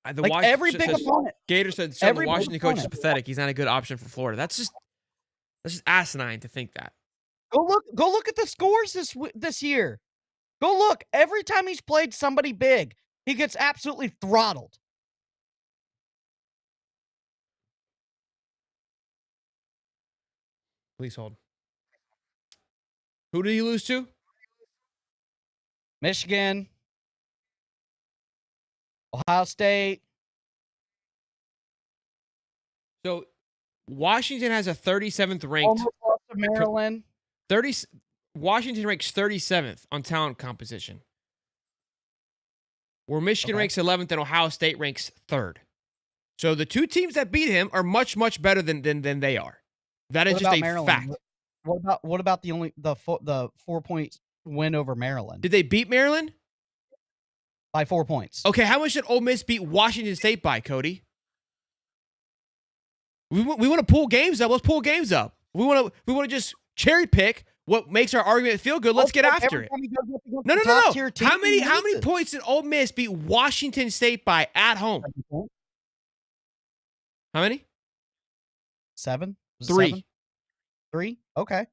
Every big opponent. Gator said the Washington coach is pathetic. He's not a good option for Florida. That's just asinine to think that. Go look at the scores this year. Go look. Every time he's played somebody big, he gets absolutely throttled. Please hold. Who did he lose to? Michigan. Ohio State. So Washington has a 37th ranked. Almost lost to Maryland. Washington ranks 37th on talent composition. Where Michigan ranks 11th and Ohio State ranks 3rd. So the two teams that beat him are much, much better than they are. That is just a Maryland? fact. What about the 4-point win over Maryland? Did they beat Maryland? By 4 points. Okay, how much did Ole Miss beat Washington State by, Cody? We want to pull games up. Let's pull games up. We want to just cherry pick what makes our argument feel good. Let's get after it. No. How many points did Ole Miss beat Washington State by at home? How many? 7. 3. 7? 3? Okay.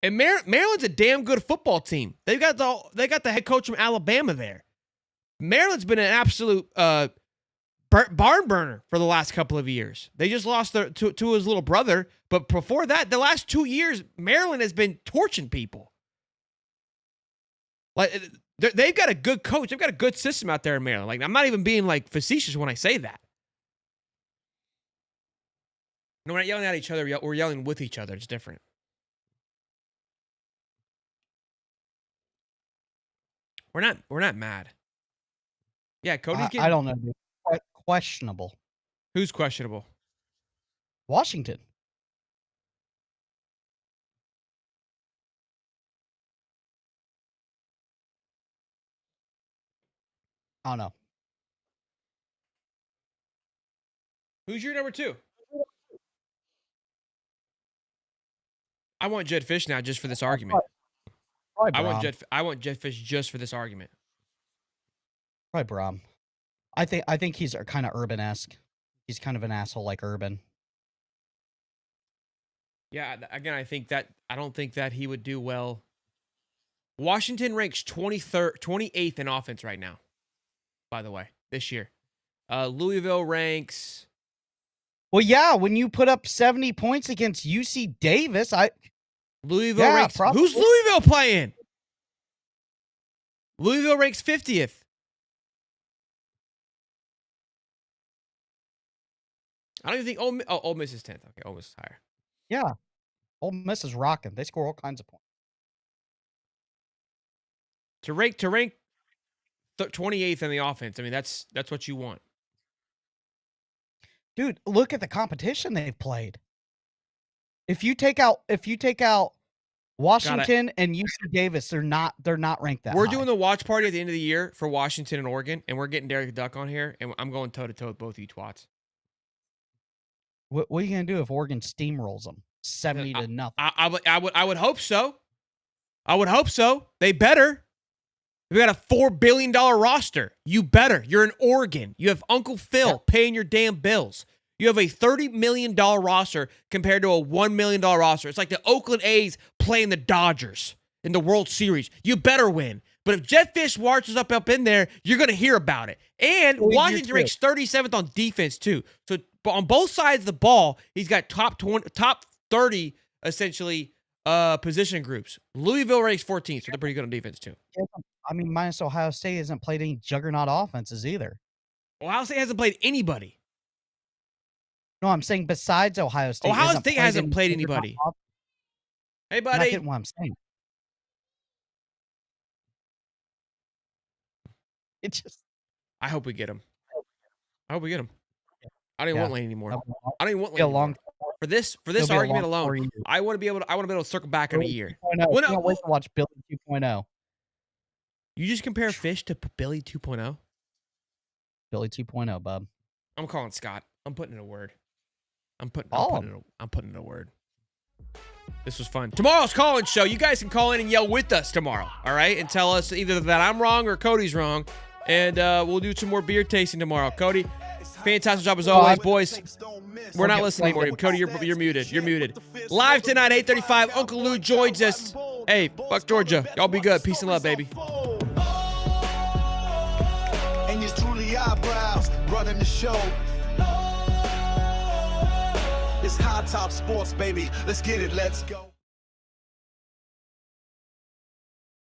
And Maryland's a damn good football team. They got the head coach from Alabama there. Maryland's been an absolute barn burner for the last couple of years. They just lost to his little brother. But before that, the last 2 years, Maryland has been torching people. Like, they've got a good coach. They've got a good system out there in Maryland. Like, I'm not even being, like, facetious when I say that. No, we're not yelling at each other. We're yelling with each other. It's different. We're not mad. Yeah, Cody's getting... I don't know, dude. Questionable. Who's questionable? Washington. I don't know. Who's your number 2? I want Jedd Fisch now just for this argument. Probably I want Jedd Fisch just for this argument. Probably Brom. I think he's kind of Urban-esque. He's kind of an asshole like Urban. Yeah, again, I don't think that he would do well. Washington ranks 28th in offense right now, by the way, this year. Louisville ranks... Well, yeah, when you put up 70 points against UC Davis, Louisville ranks... Probably. Who's Louisville playing? Louisville ranks 50th. I don't even think Ole Miss is 10th. Okay, Ole Miss is higher. Yeah. Ole Miss is rocking. They score all kinds of points. To rank 28th in the offense, I mean, that's what you want. Dude, look at the competition they've played. If you take out Washington and UC Davis, they're not ranked that high. We're doing the watch party at the end of the year for Washington and Oregon, and we're getting Derek Duck on here, and I'm going toe-to-toe with both of you twats. What are you gonna do if Oregon steamrolls them 70-0? I would hope so. I would hope so. They better. We got a $4 billion roster. You better. You're in Oregon. You have Uncle Phil paying your damn bills. You have a $30 million roster compared to a $1 million roster. It's like the Oakland A's playing the Dodgers in the World Series. You better win. But if Jedd Fisch marches up in there, you're going to hear about it. And Washington ranks 37th on defense, too. So on both sides of the ball, he's got top 30, essentially, position groups. Louisville ranks 14th, so they're pretty good on defense, too. I mean, minus Ohio State hasn't played any juggernaut offenses either. Ohio State hasn't played anybody. No, I'm saying besides Ohio State. Ohio State hasn't played anybody. Hey, buddy. Not getting what I'm saying. It's just... I hope we get him. I hope we get him. I don't even want Lane anymore. I don't even want Lane anymore. For this argument alone, I want to be able to circle back in a year. I can't wait to watch Billy 2.0. You just compare Fish to Billy 2.0? Billy 2.0, bub. I'm calling Scott. I'm putting in a word. I'm putting in a word. This was fun. Tomorrow's call-in show. You guys can call in and yell with us tomorrow, all right? And tell us either that I'm wrong or Cody's wrong. And we'll do some more beer tasting tomorrow. Cody, fantastic job as always, boys. We're not listening anymore. Cody, you're muted. You're muted. Live tonight, 8:35. Uncle Lou joins us. Hey, fuck Georgia. Y'all be good. Peace and love, baby. And it's truly eyebrows running the show. It's High Top Sports, baby. Let's get it. Let's go.